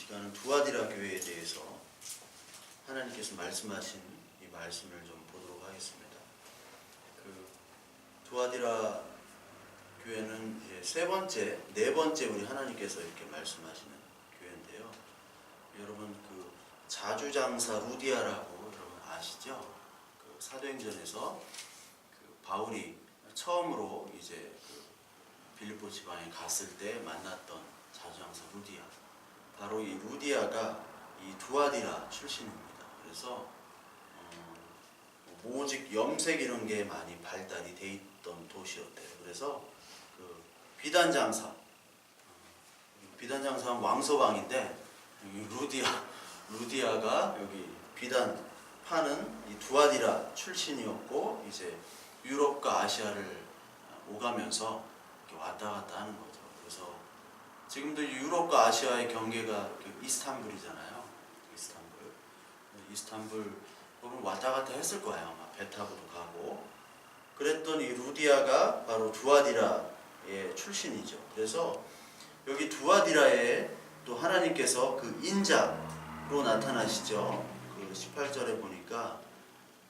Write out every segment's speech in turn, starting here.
시간은 두아디라 교회에 대해서 하나님께서 말씀하신 이 말씀을 좀 보도록 하겠습니다. 두아디라 교회는 이제 네 번째 우리 하나님께서 이렇게 말씀하시는 교회인데요. 여러분 자주장사 루디아라고 여러분 아시죠? 사도행전에서 바울이 처음으로 이제 빌립보 지방에 갔을 때 만났던 자주장사 루디아. 바로 이 루디아가 이 두아디라 출신입니다. 그래서 오직 염색 이런 게 많이 발달이 돼 있던 도시였대요. 그래서 비단장사는 왕서방인데 루디아가 여기 비단 파는 이 두아디라 출신이었고 이제 유럽과 아시아를 오가면서 이렇게 왔다 갔다 하는 거죠. 그래서 지금도 유럽과 아시아의 경계가 이스탄불이잖아요. 이스탄불 보면 왔다 갔다 했을 거예요. 아마 배 타고도 가고. 그랬던 이 루디아가 바로 두아디라의 출신이죠. 그래서 여기 두아디라에 또 하나님께서 인자로 나타나시죠. 18절에 보니까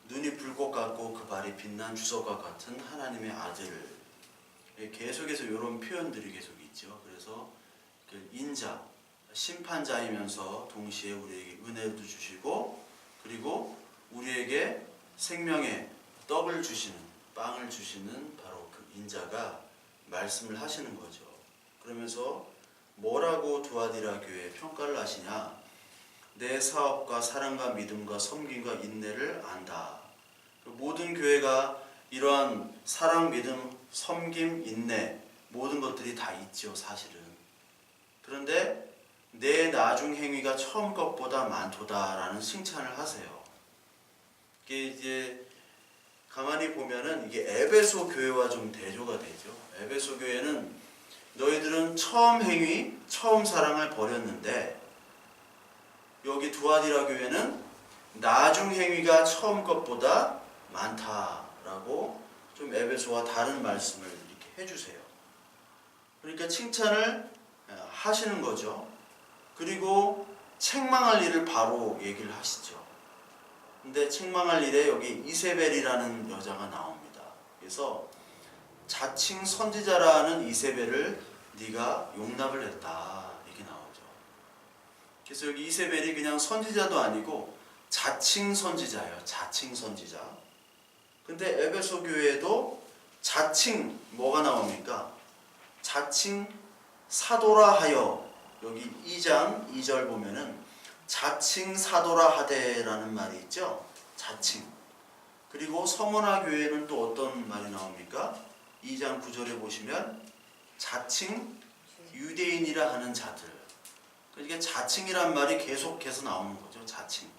눈이 불꽃 같고 그 발이 빛난 주석과 같은 하나님의 아들을, 계속해서 이런 표현들이 계속 있죠. 그래서 인자, 심판자이면서 동시에 우리에게 은혜도 주시고 그리고 우리에게 생명의 떡을 주시는, 빵을 주시는 바로 그 인자가 말씀을 하시는 거죠. 그러면서 뭐라고 두아디라 교회에 평가를 하시냐? 내 사업과 사랑과 믿음과 섬김과 인내를 안다. 모든 교회가 이러한 사랑, 믿음, 섬김, 인내 모든 것들이 다 있죠, 사실은. 그런데 내 나중 행위가 처음 것보다 많도다라는 칭찬을 하세요. 이게 이제 가만히 보면은 이게 에베소 교회와 좀 대조가 되죠. 에베소 교회는 너희들은 처음 행위, 처음 사랑을 버렸는데, 여기 두아디라 교회는 나중 행위가 처음 것보다 많다라고 좀 에베소와 다른 말씀을 이렇게 해주세요. 그러니까 칭찬을 하시는 거죠. 그리고 책망할 일을 바로 얘기를 하시죠. 근데 책망할 일에 여기 이세벨이라는 여자가 나옵니다. 그래서 자칭 선지자라는 이세벨을 네가 용납을 했다, 이게 나오죠. 그래서 여기 이세벨이 그냥 선지자도 아니고 자칭 선지자예요. 자칭 선지자. 근데 에베소 교회에도 자칭 뭐가 나옵니까? 자칭 사도라 하여, 여기 2장 2절 보면은 자칭 사도라 하되라는 말이 있죠. 자칭. 그리고 서머나 교회는 또 어떤 말이 나옵니까? 2장 9절에 보시면 자칭 유대인이라 하는 자들. 그러니까 자칭이란 말이 계속해서 나오는 거죠. 자칭.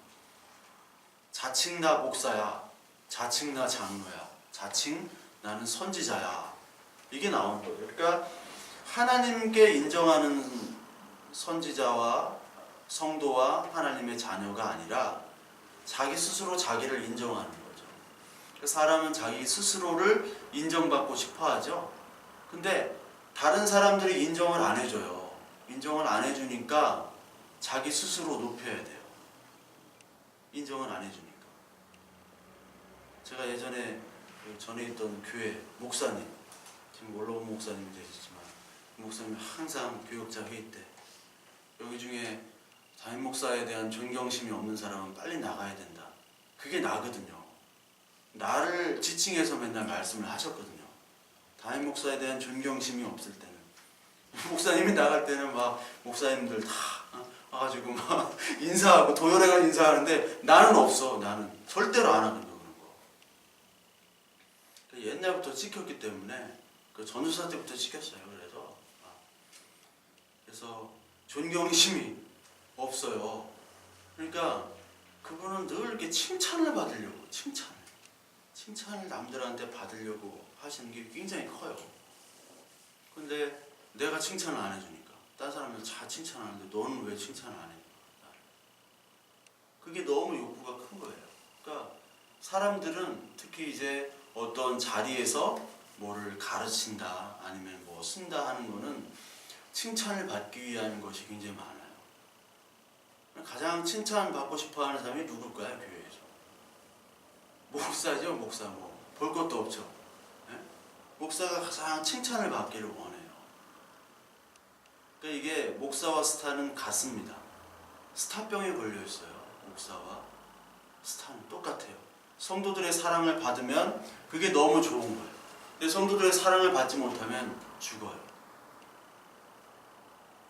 자칭 나 목사야. 자칭 나 장로야. 자칭 나는 선지자야. 이게 나오는 거예요. 그러니까 하나님께 인정하는 선지자와 성도와 하나님의 자녀가 아니라 자기 스스로 자기를 인정하는 거죠. 사람은 자기 스스로를 인정받고 싶어 하죠. 근데 다른 사람들이 인정을 안 해줘요. 인정을 안 해주니까 자기 스스로 높여야 돼요. 인정을 안 해주니까. 제가 예전에 전에 있던 교회 목사님, 지금 올라온 목사님이 되셨지만 목사님이 항상 교역자 회의 때 여기 중에 담임 목사에 대한 존경심이 없는 사람은 빨리 나가야 된다. 그게 나거든요. 나를 지칭해서 맨날 말씀을 하셨거든요. 담임 목사에 대한 존경심이 없을 때는, 목사님이 나갈 때는 막 목사님들 다 와가지고 막 인사하고 도열해가 인사하는데 나는 없어. 나는 절대로 안 하거든요. 그런 거. 옛날부터 지켰기 때문에 전도사 때부터 지켰어요. 그래서 존경심이 없어요. 그러니까 그분은 늘 이렇게 칭찬을 받으려고, 칭찬을 남들한테 받으려고 하시는 게 굉장히 커요. 근데 내가 칭찬을 안 해주니까, 딴 사람들 다 칭찬하는데 너는 왜 칭찬을 안 해? 그게 너무 욕구가 큰 거예요. 그러니까 사람들은 특히 이제 어떤 자리에서 뭐를 가르친다 아니면 뭐 쓴다 하는 거는 칭찬을 받기 위한 것이 굉장히 많아요. 가장 칭찬받고 싶어하는 사람이 누굴까요? 교회에서 목사죠. 목사. 뭐 볼 것도 없죠. 예? 목사가 가장 칭찬을 받기를 원해요. 그러니까 이게 목사와 스타는 같습니다. 스타병에 걸려 있어요. 목사와 스타는 똑같아요. 성도들의 사랑을 받으면 그게 너무 좋은 거예요. 근데 성도들의 사랑을 받지 못하면 죽어요.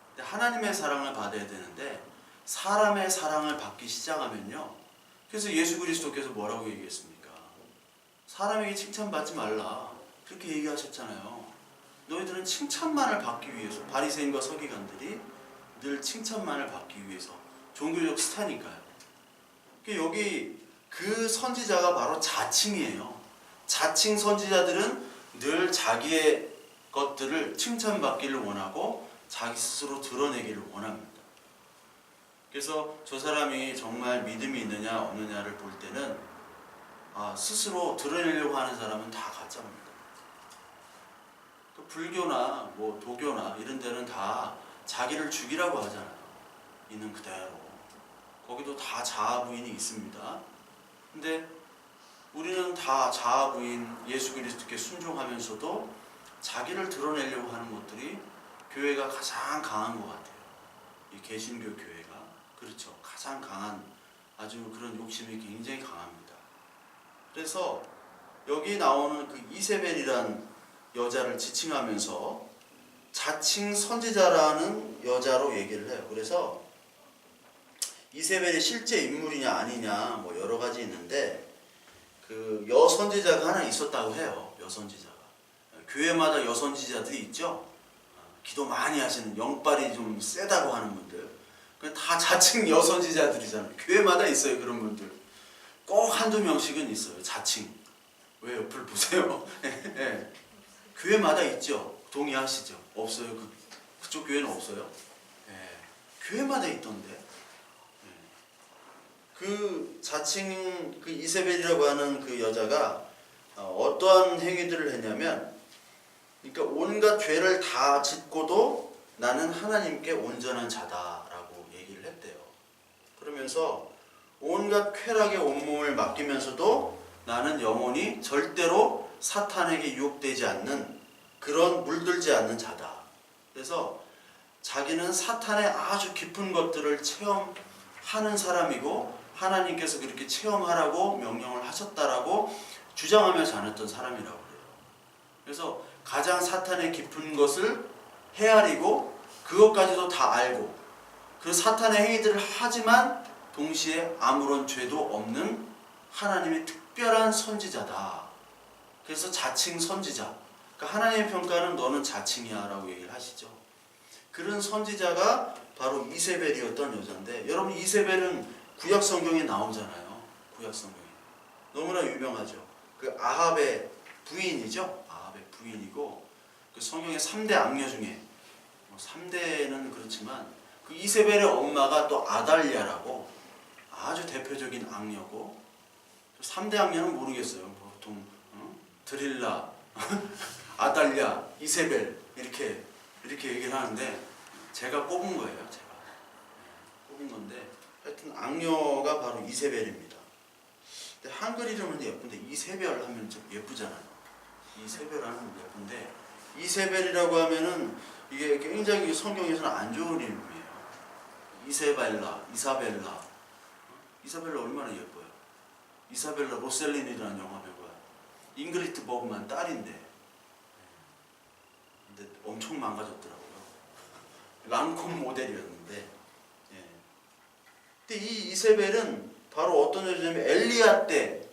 근데 하나님의 사랑을 받아야 되는데 사람의 사랑을 받기 시작하면요. 그래서 예수 그리스도께서 뭐라고 얘기했습니까? 사람에게 칭찬받지 말라. 그렇게 얘기하셨잖아요. 너희들은 칭찬만을 받기 위해서, 바리새인과 서기관들이 늘 칭찬만을 받기 위해서, 종교적 스타니까요. 여기 그 선지자가 바로 자칭이에요. 자칭 선지자들은 늘 자기의 것들을 칭찬받기를 원하고 자기 스스로 드러내기를 원합니다. 그래서 저 사람이 정말 믿음이 있느냐 없느냐를 볼 때는 스스로 드러내려고 하는 사람은 다 가짜입니다. 불교나 뭐 도교나 이런 데는 다 자기를 죽이라고 하잖아요. 있는 그대로. 거기도 다 자아부인이 있습니다. 근데 우리는 다 자아부인 예수 그리스도께 순종하면서도 자기를 드러내려고 하는 것들이 교회가 가장 강한 것 같아요. 이 개신교 교회가. 그렇죠. 가장 강한 아주 그런 욕심이 굉장히 강합니다. 그래서 여기 나오는 그 이세벨이란 여자를 지칭하면서 자칭 선지자라는 여자로 얘기를 해요. 그래서 이세벨이 실제 인물이냐 아니냐 뭐 여러 가지 있는데 그 여선지자가 하나 있었다고 해요. 여선지자가. 교회마다 여선지자들이 있죠. 기도 많이 하시는 영빨이 좀 세다고 하는 분들. 다 자칭 여선지자들이잖아요. 교회마다 있어요. 그런 분들. 꼭 한두 명씩은 있어요. 자칭. 왜 옆을 보세요? 네. 교회마다 있죠. 동의하시죠? 없어요? 그쪽 교회는 없어요? 네. 교회마다 있던데. 네. 그 자칭 그 이세벨이라고 하는 그 여자가 어떠한 행위들을 했냐면, 그러니까 온갖 죄를 다 짓고도 나는 하나님께 온전한 자다라고 얘기를 했대요. 그러면서 온갖 쾌락의 온몸을 맡기면서도 나는 영원히 절대로 사탄에게 유혹되지 않는 그런 물들지 않는 자다. 그래서 자기는 사탄의 아주 깊은 것들을 체험하는 사람이고 하나님께서 그렇게 체험하라고 명령을 하셨다라고 주장하며 다녔던 사람이라고 그래요. 그래서 가장 사탄의 깊은 것을 헤아리고 그것까지도 다 알고 그 사탄의 행위들을 하지만 동시에 아무런 죄도 없는 하나님의 특별한 선지자다. 그래서 자칭 선지자. 그러니까 하나님의 평가는 너는 자칭이야 라고 얘기를 하시죠. 그런 선지자가 바로 이세벨이었던 여자인데, 여러분 이세벨은 구약 성경에 나오잖아요. 구약 성경에. 너무나 유명하죠. 그 아합의 부인이죠. 아합의 부인이고 그 성경의 3대 악녀 중에 3대는 그렇지만 그 이세벨의 엄마가 또 아달랴라고 아주 대표적인 악녀고, 3대 악녀는 모르겠어요. 보통 드릴라, 아달랴, 이세벨 이렇게 얘기를 하는데 제가 꼽은 거예요. 제가 꼽은 건데 하여튼 악녀가 바로 이세벨입니다. 근데 한글 이름은 예쁜데 이세별 하면 좀 예쁘잖아요. 이세별 하면 예쁜데 이세벨이라고 하면은 이게 굉장히 성경에서는 안 좋은 이름이에요. 이세벨라, 이사벨라. 이사벨라 얼마나 예뻐요. 이사벨라 로셀린이라는 영화 배우가 잉그리트 버그만 딸인데 근데 엄청 망가졌더라고요. 랑콤 모델이었는데. 예. 근데 이 이세벨은 바로 어떤 여자냐면 엘리야 때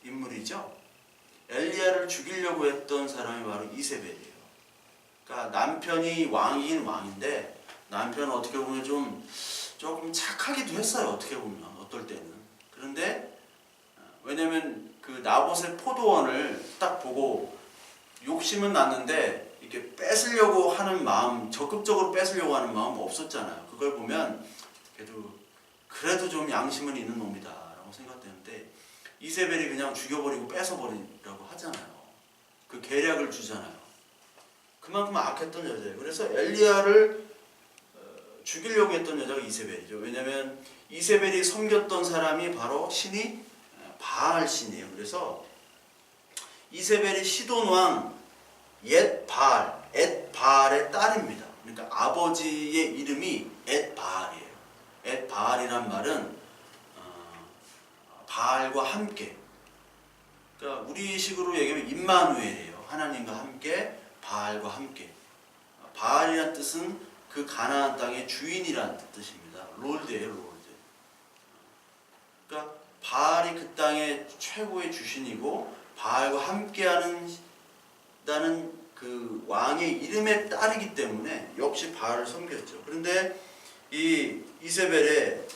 인물이죠. 엘리야를 죽이려고 했던 사람이 바로 이세벨이에요. 그러니까 남편이 왕이긴 왕인데 남편은 어떻게 보면 조금 착하기도 했어요. 어떻게 보면 어떨 때는. 그런데 왜냐면 그 나봇의 포도원을 딱 보고 욕심은 났는데 이렇게 뺏으려고 하는 마음, 적극적으로 뺏으려고 하는 마음 없었잖아요. 그걸 보면 그래도 좀 양심은 있는 놈이다 라고 생각되는데 이세벨이 그냥 죽여버리고 뺏어버리라고 하잖아요. 그 계략을 주잖아요. 그만큼 악했던 여자예요. 그래서 엘리야를 죽이려고 했던 여자가 이세벨이죠. 왜냐하면 이세벨이 섬겼던 사람이 바로 신이 바알 신이에요. 그래서 이세벨이 시돈 왕 앳바알의 딸입니다. 그러니까 아버지의 이름이 앳바알이에요. 앳바알이란 말은 바알과 함께. 그러니까 우리식으로 얘기하면 임마누엘이에요. 하나님과 함께, 바알과 함께. 바알이라는 뜻은 그 가나안 땅의 주인이라는 뜻입니다. 롤드예요, 롤드. 그러니까 바알이 그 땅의 최고의 주신이고 바알과 함께하는 그 왕의 이름의 딸이기 때문에 역시 바알을 섬겼죠. 그런데 이 이세벨의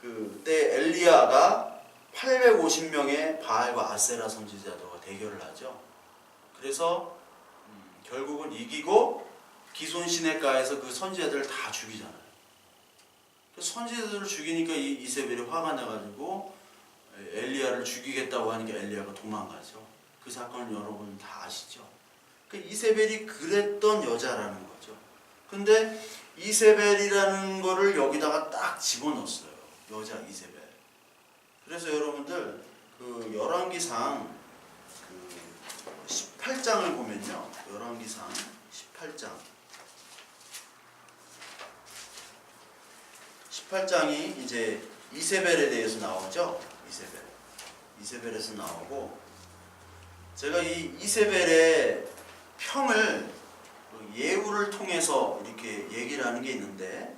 그때 엘리야가 850명의 바알과 아세라 선지자들과 대결을 하죠. 그래서 결국은 이기고 기손 시내가에서 그 선지자들을 다 죽이잖아요. 그 선지자들을 죽이니까 이 이세벨이 화가 나가지고 엘리야를 죽이겠다고 하니까 엘리야가 도망가죠. 그 사건을 여러분 다 아시죠. 그 이세벨이 그랬던 여자라는 거죠. 근데 이세벨이라는 거를 여기다가 딱 집어넣었어요. 여자 이세벨. 그래서 여러분들 그 열왕기상 그 18장을 보면요. 열왕기상 18장. 18장이 이제 이세벨에 대해서 나오죠. 이세벨에서 나오고, 제가 이 이세벨의 평을 예후를 통해서 이렇게 얘기를 하는 게 있는데,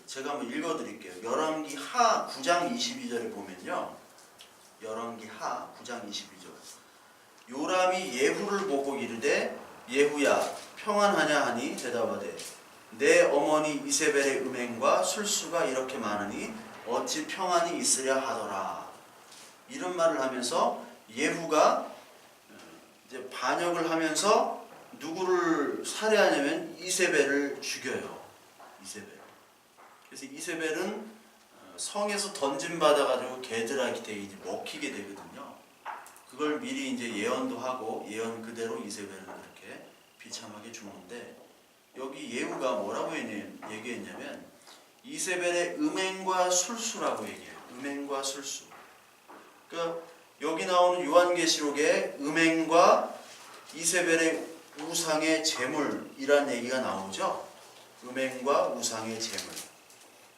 제가 한번 읽어드릴게요. 열왕기 하 9장 22절에 보면요. 열왕기 하 9장 22절. 요람이 예후를 보고 이르되 예후야 평안하냐 하니 대답하되 내 어머니 이세벨의 음행과 술수가 이렇게 많으니 어찌 평안이 있으랴 하더라. 이런 말을 하면서 예후가 이제 반역을 하면서 누구를 살해하냐면 이세벨을 죽여요. 이세벨. 그래서 이세벨은 성에서 던짐받아가지고 개들에게 이제 먹히게 되거든요. 그걸 미리 이제 예언도 하고 예언 그대로 이세벨은 그렇게 비참하게 죽는데, 여기 예후가 뭐라고 얘기했냐면 이세벨의 음행과 술수라고 얘기해요. 음행과 술수. 그러니까 여기 나오는 요한계시록에 음행과 이세벨의 우상의 제물이란 얘기가 나오죠. 음행과 우상의 제물.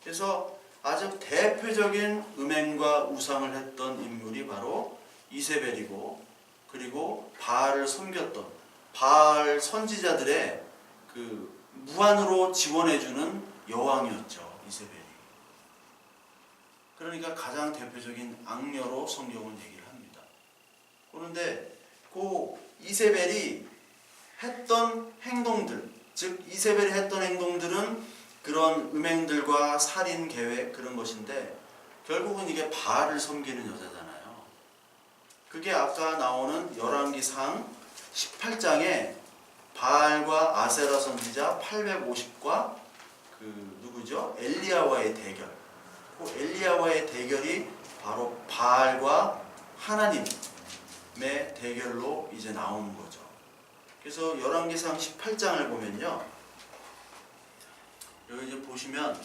그래서 아주 대표적인 음행과 우상을 했던 인물이 바로 이세벨이고, 그리고 바알을 섬겼던 바알 선지자들의 그 무한으로 지원해주는 여왕이었죠. 이세벨이. 그러니까 가장 대표적인 악녀로 성경은 얘기를 합니다. 그런데 그 이세벨이 했던 행동들, 즉 이세벨이 했던 행동들은 그런 음행들과 살인 계획 그런 것인데, 결국은 이게 바알을 섬기는 여자잖아요. 그게 아까 나오는 열왕기상 18장에 바알과 아세라 선지자 850과 그 누구죠? 엘리야와의 대결. 그 엘리야와의 대결이 바로 바알과 하나님의 대결로 이제 나오는 거죠. 그래서 열왕기상 18장을 보면요. 여기 이제 보시면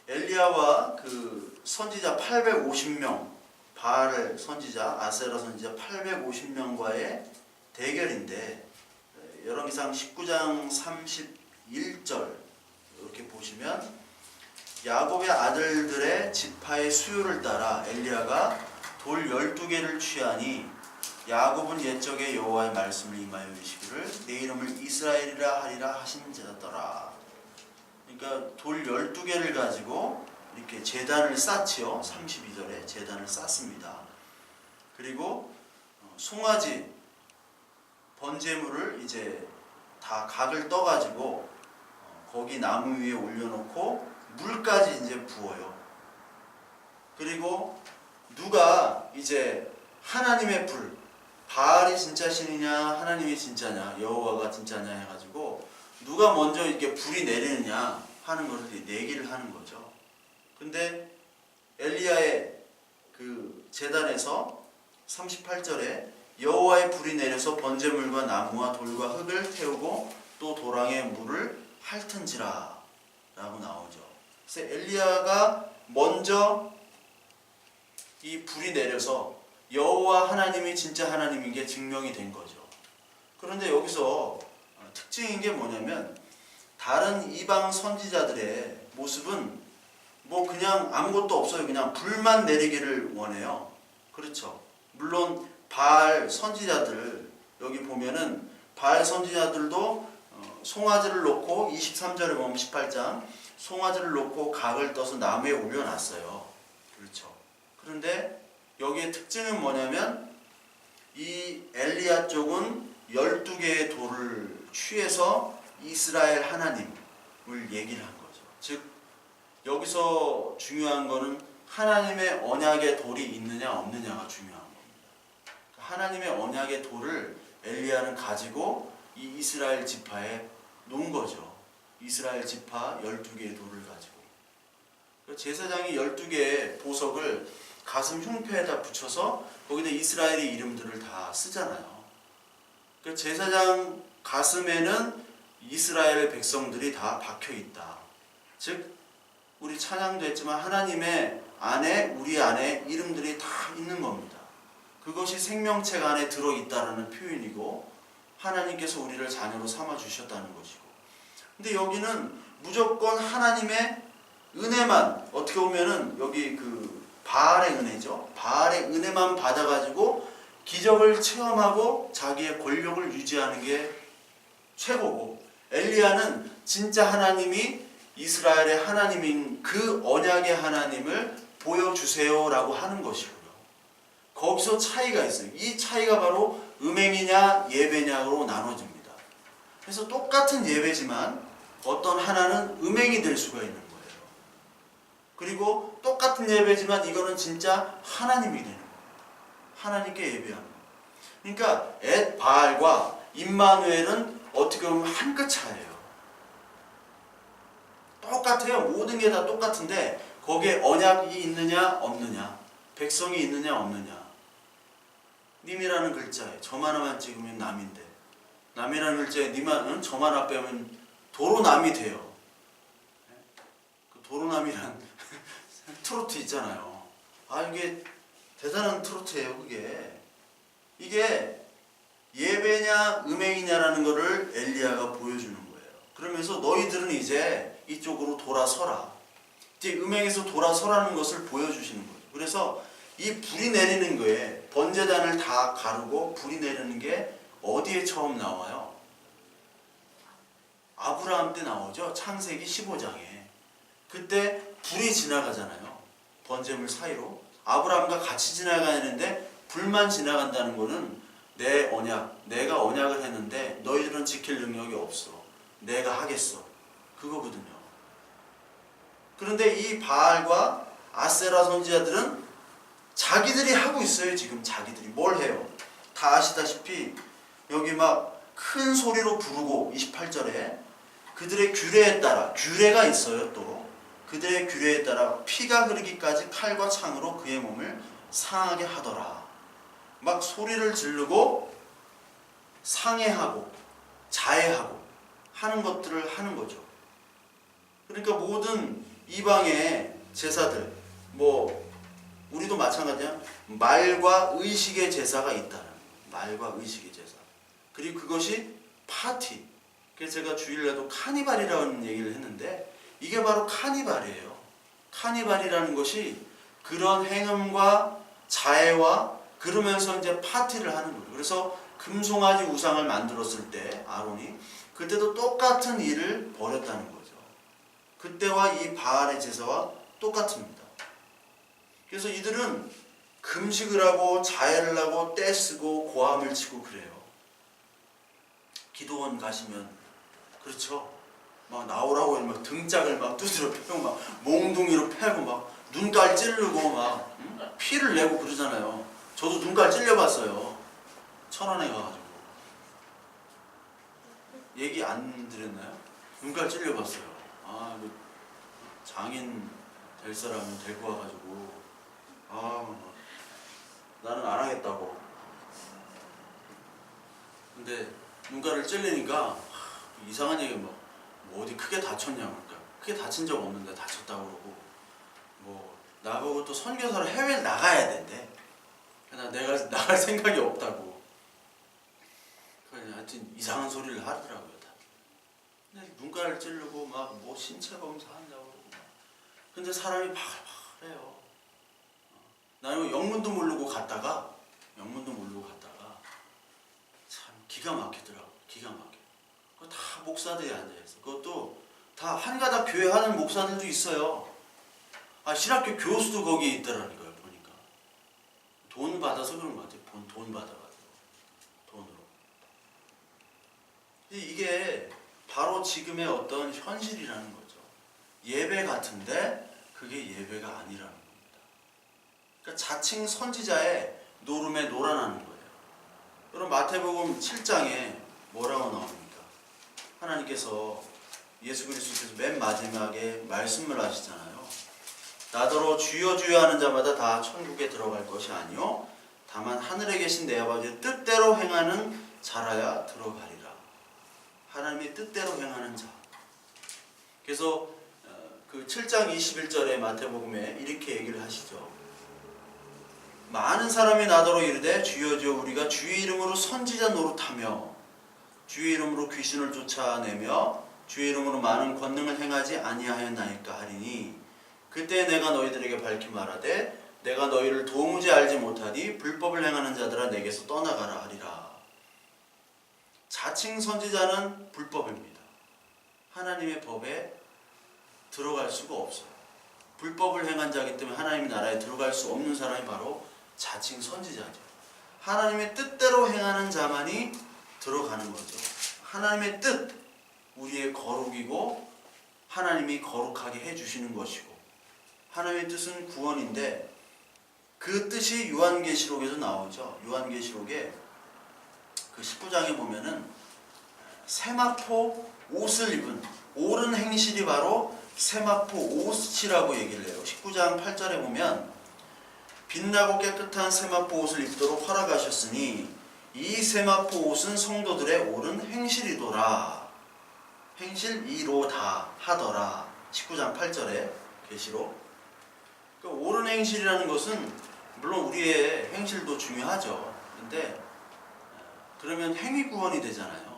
엘리야와 그 선지자 850명, 바알 선지자, 아세라 선지자 850명과의 대결인데, 열왕기상 19장 31절 이렇게 보시면 야곱의 아들들의 지파의 수요를 따라 엘리야가 돌 12개를 취하니 야곱은 옛적에 여호와의 말씀을 임하여 이르시기를 내 이름을 이스라엘이라 하리라 하신 자더라. 그러니까 돌 12개를 가지고 이렇게 제단을 쌓지요. 32절에 제단을 쌓습니다. 그리고 송아지 번제물을 이제 다 각을 떠가지고 거기 나무 위에 올려놓고 물까지 이제 부어요. 그리고 누가 이제 하나님의 불, 바알이 진짜 신이냐 하나님이 진짜냐 여호와가 진짜냐 해가지고 누가 먼저 이렇게 불이 내리느냐 하는 것을 내기를 하는 거죠. 근데 엘리야의 그 제단에서 38절에 여호와의 불이 내려서 번제물과 나무와 돌과 흙을 태우고 또 도랑의 물을 핥은지라. 라고 나오죠. 그래서 엘리야가 먼저 이 불이 내려서 여호와 하나님이 진짜 하나님인 게 증명이 된 거죠. 그런데 여기서 특징인 게 뭐냐면 다른 이방 선지자들의 모습은 뭐 그냥 아무것도 없어요. 그냥 불만 내리기를 원해요. 그렇죠. 물론 바알 선지자들 여기 보면은 바알 선지자들도 송아지를 놓고 23절에 보면 18장 송아지를 놓고 각을 떠서 나무에 올려놨어요. 그렇죠. 그런데 여기의 특징은 뭐냐면 이 엘리야 쪽은 12개의 돌을 취해서 이스라엘 하나님을 얘기를 한 거죠. 즉 여기서 중요한 거는 하나님의 언약의 돌이 있느냐 없느냐가 중요한 겁니다. 하나님의 언약의 돌을 엘리야는 가지고 이 이스라엘 지파에 놓은 거죠. 이스라엘 지파 12개의 돌을 가지고. 제사장이 12개의 보석을 가슴 흉패에다 붙여서 거기다 이스라엘의 이름들을 다 쓰잖아요. 제사장 가슴에는 이스라엘 백성들이 다 박혀 있다. 즉 우리 찬양도 했지만 하나님의 안에 우리 안에 이름들이 다 있는 겁니다. 그것이 생명책 안에 들어있다라는 표현이고 하나님께서 우리를 자녀로 삼아 주셨다는 것이고. 근데 여기는 무조건 하나님의 은혜만 어떻게 보면은 여기 그 바알의 은혜죠. 바알의 은혜만 받아가지고 기적을 체험하고 자기의 권력을 유지하는 게 최고고 엘리야는 진짜 하나님이 이스라엘의 하나님인 그 언약의 하나님을 보여주세요라고 하는 것이고요. 거기서 차이가 있어요. 이 차이가 바로 음행이냐 예배냐로 나눠집니다. 그래서 똑같은 예배지만 어떤 하나는 음행이 될 수가 있는 거예요. 그리고 똑같은 예배지만 이거는 진짜 하나님이 되는 거예요. 하나님께 예배하는 거예요. 그러니까 바알과 임마누엘은 어떻게 보면 한 끗 차이예요. 똑같아요. 모든 게 다 똑같은데 거기에 언약이 있느냐 없느냐, 백성이 있느냐 없느냐. 님이라는 글자에 점 하나만 찍으면 남인데 남이라는 글자에 님은 점 하나 빼면 도로남이 돼요. 그 도로남이란 트로트 있잖아요. 이게 대단한 트로트예요. 이게 예배냐 음행이냐라는 것을 엘리야가 보여주는 거예요. 그러면서 너희들은 이제 이쪽으로 돌아서라. 이제 음행에서 돌아서라는 것을 보여주시는 거죠. 그래서 이 불이 내리는 거에 번제단을 다 가르고 불이 내리는 게 어디에 처음 나와요? 아브라함 때 나오죠. 창세기 15장에. 그때 불이 지나가잖아요. 번제물 사이로. 아브라함과 같이 지나가는데 불만 지나간다는 거는 내 언약, 내가 언약을 했는데 너희들은 지킬 능력이 없어. 내가 하겠어. 그거거든요. 그런데 이 바알과 아세라 선지자들은 자기들이 하고 있어요. 지금 자기들이 뭘 해요? 다 아시다시피 여기 막 큰 소리로 부르고 28절에 그들의 규례에 따라 규례가 있어요. 또 그들의 규례에 따라 피가 흐르기까지 칼과 창으로 그의 몸을 상하게 하더라. 막 소리를 지르고 상해하고 자해하고 하는 것들을 하는 거죠. 그러니까 모든 이방의 제사들 뭐 우리도 마찬가지야. 말과 의식의 제사가 있다는 말과 의식의 제사. 그리고 그것이 파티. 그래서 제가 주일날도 카니발이라는 얘기를 했는데 이게 바로 카니발이에요. 카니발이라는 것이 그런 행음과 자해와 그러면서 이제 파티를 하는 거예요. 그래서 금송아지 우상을 만들었을 때 아론이 그때도 똑같은 일을 벌였다는 거죠. 그때와 이 바알의 제사와 똑같습니다. 그래서 이들은 금식을 하고 자해를 하고 떼쓰고 고함을 치고 그래요. 기도원 가시면 그렇죠. 막 나오라고 막 등짝을 막 두드려 패고 막 몽둥이로 패고 막 눈깔 찌르고 막 피를 내고 그러잖아요. 저도 눈깔 찔려봤어요. 천안에 가가지고. 얘기 안 드렸나요? 눈깔 찔려봤어요. 장인 될 사람은 데리고 와가지고 나는 안 하겠다고. 근데 눈깔을 찔리니까 이상한 얘기 뭐 어디 크게 다쳤냐고. 그러니까 크게 다친 적 없는데 다쳤다고 그러고 뭐 나보고 또 선교사를 해외에 나가야 된대. 내가 나갈 생각이 없다고. 그냥 하여튼 이상한 소리를 하더라고요. 다. 근데 눈가를 찌르고 막 뭐 신체 검사 한다고 그러고 막. 근데 사람이 바글바글해요. 나는 영문도 모르고 갔다가 참 기가 막히더라고. 기가 막혀. 그거 다 목사들이 앉아있어. 그것도 다 한가닥 교회 하는 목사들도 있어요. 신학교 교수도 거기에 있더라니까요. 보니까 돈 받아서 그런 것 같아요. 돈 받아가지고 돈으로. 이게 바로 지금의 어떤 현실이라는 거죠. 예배 같은데 그게 예배가 아니라는 겁니다. 그러니까 자칭 선지자의 노름에 놀아나는 거예요. 여러분 마태복음 7장에 뭐라고 나옵니까? 하나님께서 예수 그리스도께서 맨 마지막에 말씀을 하시잖아요. 나더러 주여 주여 하는 자마다 다 천국에 들어갈 것이 아니요 다만 하늘에 계신 내 아버지의 뜻대로 행하는 자라야 들어가리라. 하나님의 뜻대로 행하는 자. 그래서 그 7장 21절에 마태복음에 이렇게 얘기를 하시죠. 많은 사람이 나더러 이르되 주여 주여 우리가 주의 이름으로 선지자 노릇하며 주의 이름으로 귀신을 쫓아내며 주의 이름으로 많은 권능을 행하지 아니하였나이까 하리니 그때 내가 너희들에게 밝히 말하되 내가 너희를 도무지 알지 못하니 불법을 행하는 자들아 내게서 떠나가라 하리라. 자칭 선지자는 불법입니다. 하나님의 법에 들어갈 수가 없어요. 불법을 행한 자이기 때문에 하나님의 나라에 들어갈 수 없는 사람이 바로 자칭 선지자죠. 하나님의 뜻대로 행하는 자만이 들어가는 거죠. 하나님의 뜻, 우리의 거룩이고 하나님이 거룩하게 해주시는 것이고 하나님의 뜻은 구원인데 그 뜻이 요한계시록에서 나오죠. 요한계시록에 그 19장에 보면은 세마포 옷을 입은 옳은 행실이 바로 세마포 옷이라고 얘기를 해요. 19장 8절에 보면 빛나고 깨끗한 세마포 옷을 입도록 허락하셨으니 이 세마포 옷은 성도들의 옳은 행실이더라. 행실이로다 하더라. 19장 8절에 계시록. 그러니까 옳은 행실이라는 것은 물론 우리의 행실도 중요하죠. 근데 그러면 행위 구원이 되잖아요.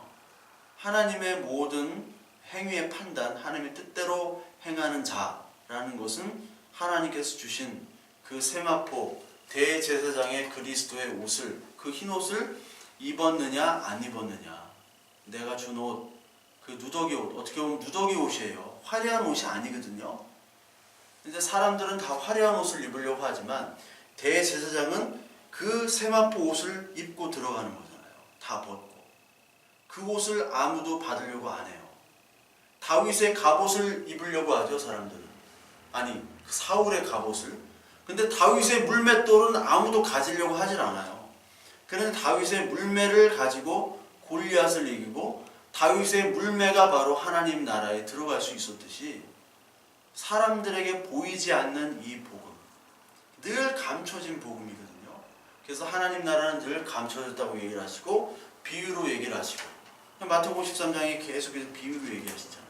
하나님의 모든 행위의 판단, 하나님의 뜻대로 행하는 자라는 것은 하나님께서 주신 그 세마포 대제사장의 그리스도의 옷을, 그 흰 옷을 입었느냐 안 입었느냐, 내가 준 옷, 그 누더기 옷, 어떻게 보면 누더기 옷이에요. 화려한 옷이 아니거든요. 근데 사람들은 다 화려한 옷을 입으려고 하지만 대제사장은 그 세마포 옷을 입고 들어가는 거잖아요. 다 벗고. 그 옷을 아무도 받으려고 안 해요. 다윗의 갑옷을 입으려고 하죠, 사람들은. 아니, 사울의 갑옷을. 근데 다윗의 물맷돌은 아무도 가지려고 하질 않아요. 그런데 다윗의 물매를 가지고 골리앗을 이기고 다윗의 물매가 바로 하나님 나라에 들어갈 수 있었듯이 사람들에게 보이지 않는 이 복음, 늘 감춰진 복음이거든요. 그래서 하나님 나라는 늘 감춰졌다고 얘기를 하시고 비유로 얘기를 하시고 마태복음 13장에 계속해서 비유로 얘기하시잖아요.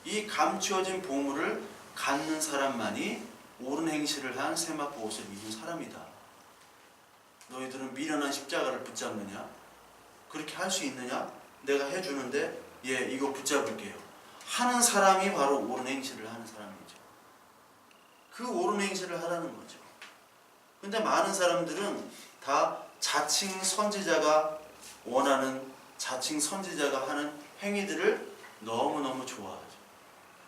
이 감추어진 보물을 갖는 사람만이 옳은 행실을 한 세마포 옷을 입은 사람이다. 너희들은 미련한 십자가를 붙잡느냐? 그렇게 할 수 있느냐? 내가 해주는데 예, 이거 붙잡을게요 하는 사람이 바로 옳은 행실을 하는 사람이죠. 그 옳은 행실을 하라는 거죠. 근데 많은 사람들은 다 자칭 선지자가 원하는, 자칭 선지자가 하는 행위들을 너무너무 좋아하죠.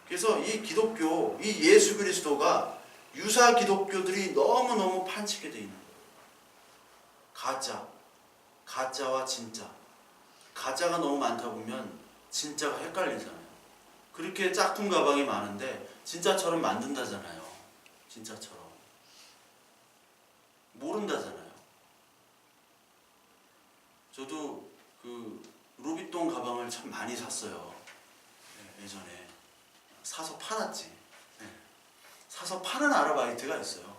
그래서 이 기독교, 이 예수 그리스도가 유사 기독교들이 너무너무 판치게 되어 있는 거예요. 가짜와 진짜. 가짜가 너무 많다 보면 진짜가 헷갈리잖아요. 그렇게 짝퉁 가방이 많은데 진짜처럼 만든다잖아요. 진짜처럼. 모른다잖아요. 저도 그 루비통 가방을 참 많이 샀어요. 예전에. 사서 팔았지. 사서 파는 아르바이트가 있어요.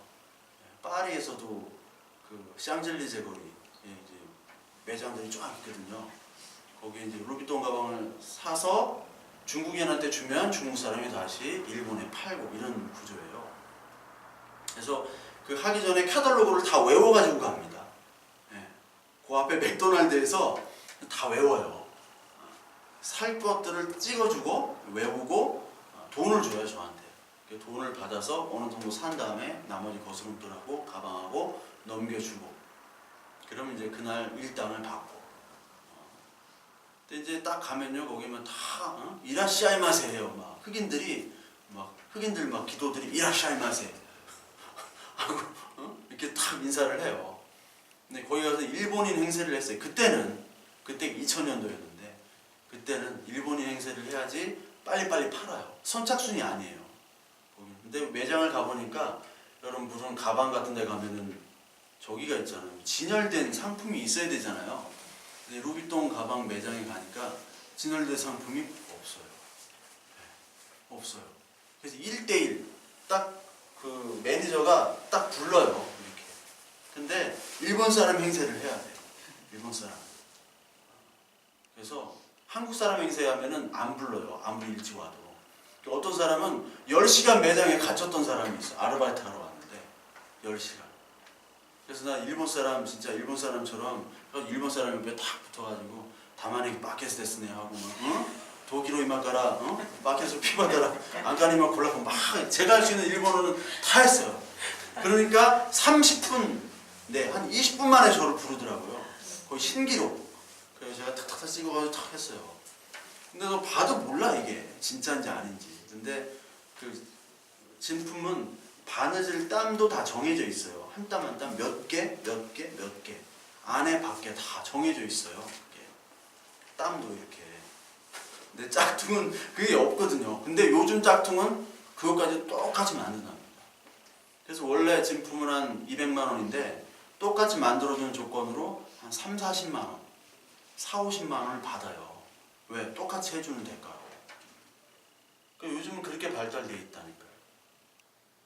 파리에서도 그 샹젤리제 거리 이제 매장들이 쫙 있거든요. 거기에 이제 루비통 가방을 사서 중국인한테 주면 중국 사람이 다시 일본에 팔고 이런 구조예요. 그래서 그 하기 전에 카탈로그를 다 외워가지고 갑니다. 예. 그 앞에 맥도날드에서 다 외워요. 살 것들을 찍어주고 외우고 돈을 줘요 저한테. 돈을 받아서 어느 정도 산 다음에 나머지 거스름돈하고 가방하고 넘겨주고 그러면 이제 그날 일당을 받고 근데 이제 딱 가면요 거기면 다 이라시아이마세 해요. 막 흑인들 막 기도들이 이라시아이마세 하고 이렇게 딱 인사를 해요. 근데 거기 가서 일본인 행세를 했어요. 그때 2000년도였는데 그때는 일본인 행세를 해야지 빨리빨리 팔아요. 선착순이 아니에요. 근데 매장을 가보니까 여러분 무슨 가방 같은 데 가면은 저기가 있잖아요. 진열된 상품이 있어야 되잖아요. 근데 루비통 가방 매장에 가니까 진열된 상품이 없어요. 네, 없어요. 그래서 1대1 딱 그 매니저가 딱 불러요. 이렇게. 근데 일본 사람 행세를 해야 돼요. 일본 사람. 그래서 한국 사람 행세하면은 안 불러요. 아무리 일찍 와도. 어떤 사람은 10시간 매장에 갇혔던 사람이 있어. 아르바이트 하러 왔는데 10시간. 그래서 나 일본 사람 진짜 일본 사람처럼 일본 사람 옆에 탁 붙어가지고 다만에게 마켓스 데스네 하고 막 도기로 이마가라 마켓스 피바다라 안가니만 골라고 막 제가 할 수 있는 일본어는 다 했어요. 그러니까 30분 한 20분 만에 저를 부르더라고요. 거의 신기록. 그래서 제가 탁탁탁 찍어가지고 탁 했어요. 근데 너 봐도 몰라 이게 진짜인지 아닌지. 근데 그 진품은 바느질 땀도 다 정해져 있어요. 한 땀 한 땀 몇 개 안에 밖에 다 정해져 있어요. 이렇게. 땀도 이렇게. 근데 짝퉁은 그게 없거든요. 근데 요즘 짝퉁은 그것까지 똑같이 만든답니다. 그래서 원래 진품은 한 200만 원인데 똑같이 만들어주는 조건으로 한 3, 40만 원, 4, 50만 원을 받아요. 왜? 똑같이 해주는 대가로. 그러니까 요즘은 그렇게 발달되어 있다니까요.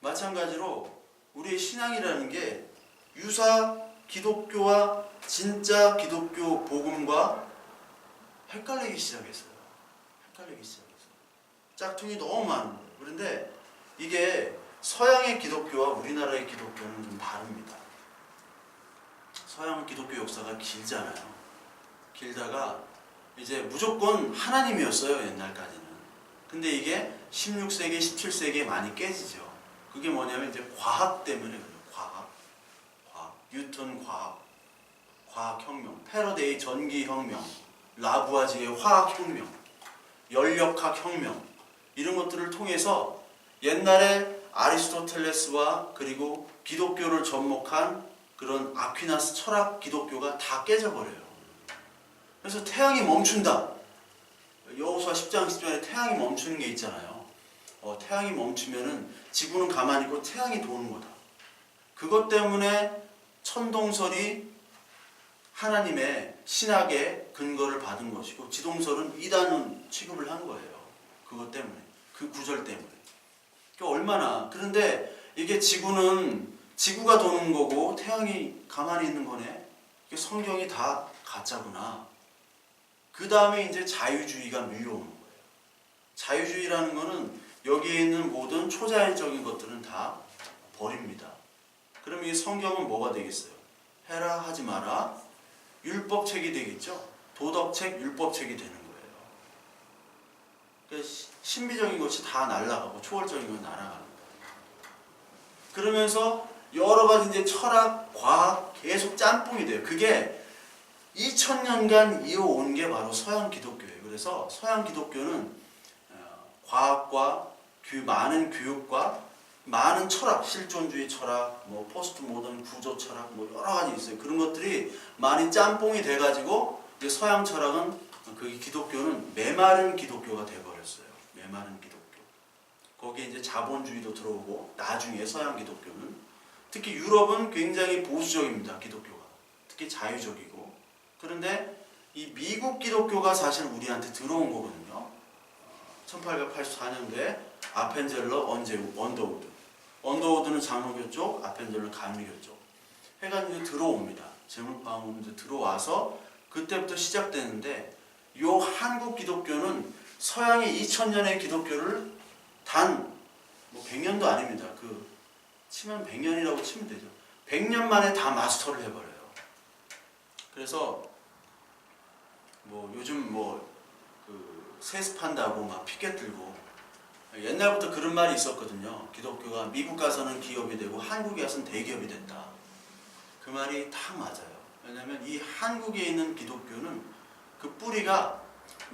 마찬가지로 우리의 신앙이라는 게 유사 기독교와 진짜 기독교 복음과 헷갈리기 시작했어요. 짝퉁이 너무 많은 거예요. 그런데 이게 서양의 기독교와 우리나라의 기독교는 좀 다릅니다. 서양 기독교 역사가 길잖아요. 길다가 이제 무조건 하나님이었어요. 옛날까지는. 근데 이게 16세기, 17세기에 많이 깨지죠. 그게 뭐냐면 이제 과학 때문에 그래요. 과학. 뉴턴 과학혁명, 패러데이 전기혁명, 라부아지의 화학혁명, 연력학 혁명 이런 것들을 통해서 옛날에 아리스토텔레스와 그리고 기독교를 접목한 그런 아퀴나스 철학 기독교가 다 깨져버려요. 그래서 태양이 멈춘다. 여호수아 10장 10절에 태양이 멈추는 게 있잖아요. 태양이 멈추면은 지구는 가만히 있고 태양이 도는 거다. 그것 때문에 천동설이 하나님의 신학의 근거를 받은 것이고 지동설은 이단은 취급을 한 거예요. 그것 때문에. 그 구절 때문에. 그런데 이게 지구가 도는 거고 태양이 가만히 있는 거네. 이게 성경이 다 가짜구나. 그 다음에 이제 자유주의가 밀려오는 거예요. 자유주의라는 거는 여기에 있는 모든 초자연적인 것들은 다 버립니다. 그럼 이 성경은 뭐가 되겠어요? 해라 하지 마라 율법책이 되겠죠. 도덕책, 율법책이 되는 거예요. 그러니까 신비적인 것이 다 날아가고 초월적인 건 날아갑니다. 그러면서 여러 가지 이제 철학, 과학 계속 짬뽕이 돼요. 그게 2000년간 이어온 게 바로 서양 기독교예요. 그래서 서양 기독교는 과학과 많은 교육과 많은 철학, 실존주의 철학, 포스트 모던 구조 철학, 여러 가지 있어요. 그런 것들이 많이 짬뽕이 돼가지고 이제 서양 철학은 그 기독교는 메마른 기독교가 돼버렸어요. 메마른 기독교. 거기에 이제 자본주의도 들어오고 나중에 서양 기독교는 특히 유럽은 굉장히 보수적입니다. 기독교가 특히 자유적이고 그런데 이 미국 기독교가 사실 우리한테 들어온 거거든요. 1884년도에 아펜젤러 언더우드는 장로교 쪽, 아펜젤러는 감리교 쪽 해가지고 들어옵니다. 제물방으로 들어와서 그때부터 시작되는데 요 한국 기독교는 서양의 2000년의 기독교를 단 뭐 100년도 아닙니다. 치면 100년이라고 치면 되죠. 100년 만에 다 마스터를 해버려요. 그래서 뭐 요즘 세습한다고 막 피켓 들고, 옛날부터 그런 말이 있었거든요. 기독교가 미국 가서는 기업이 되고 한국에 가서는 대기업이 된다. 그 말이 딱 맞아요. 왜냐하면 이 한국에 있는 기독교는 그 뿌리가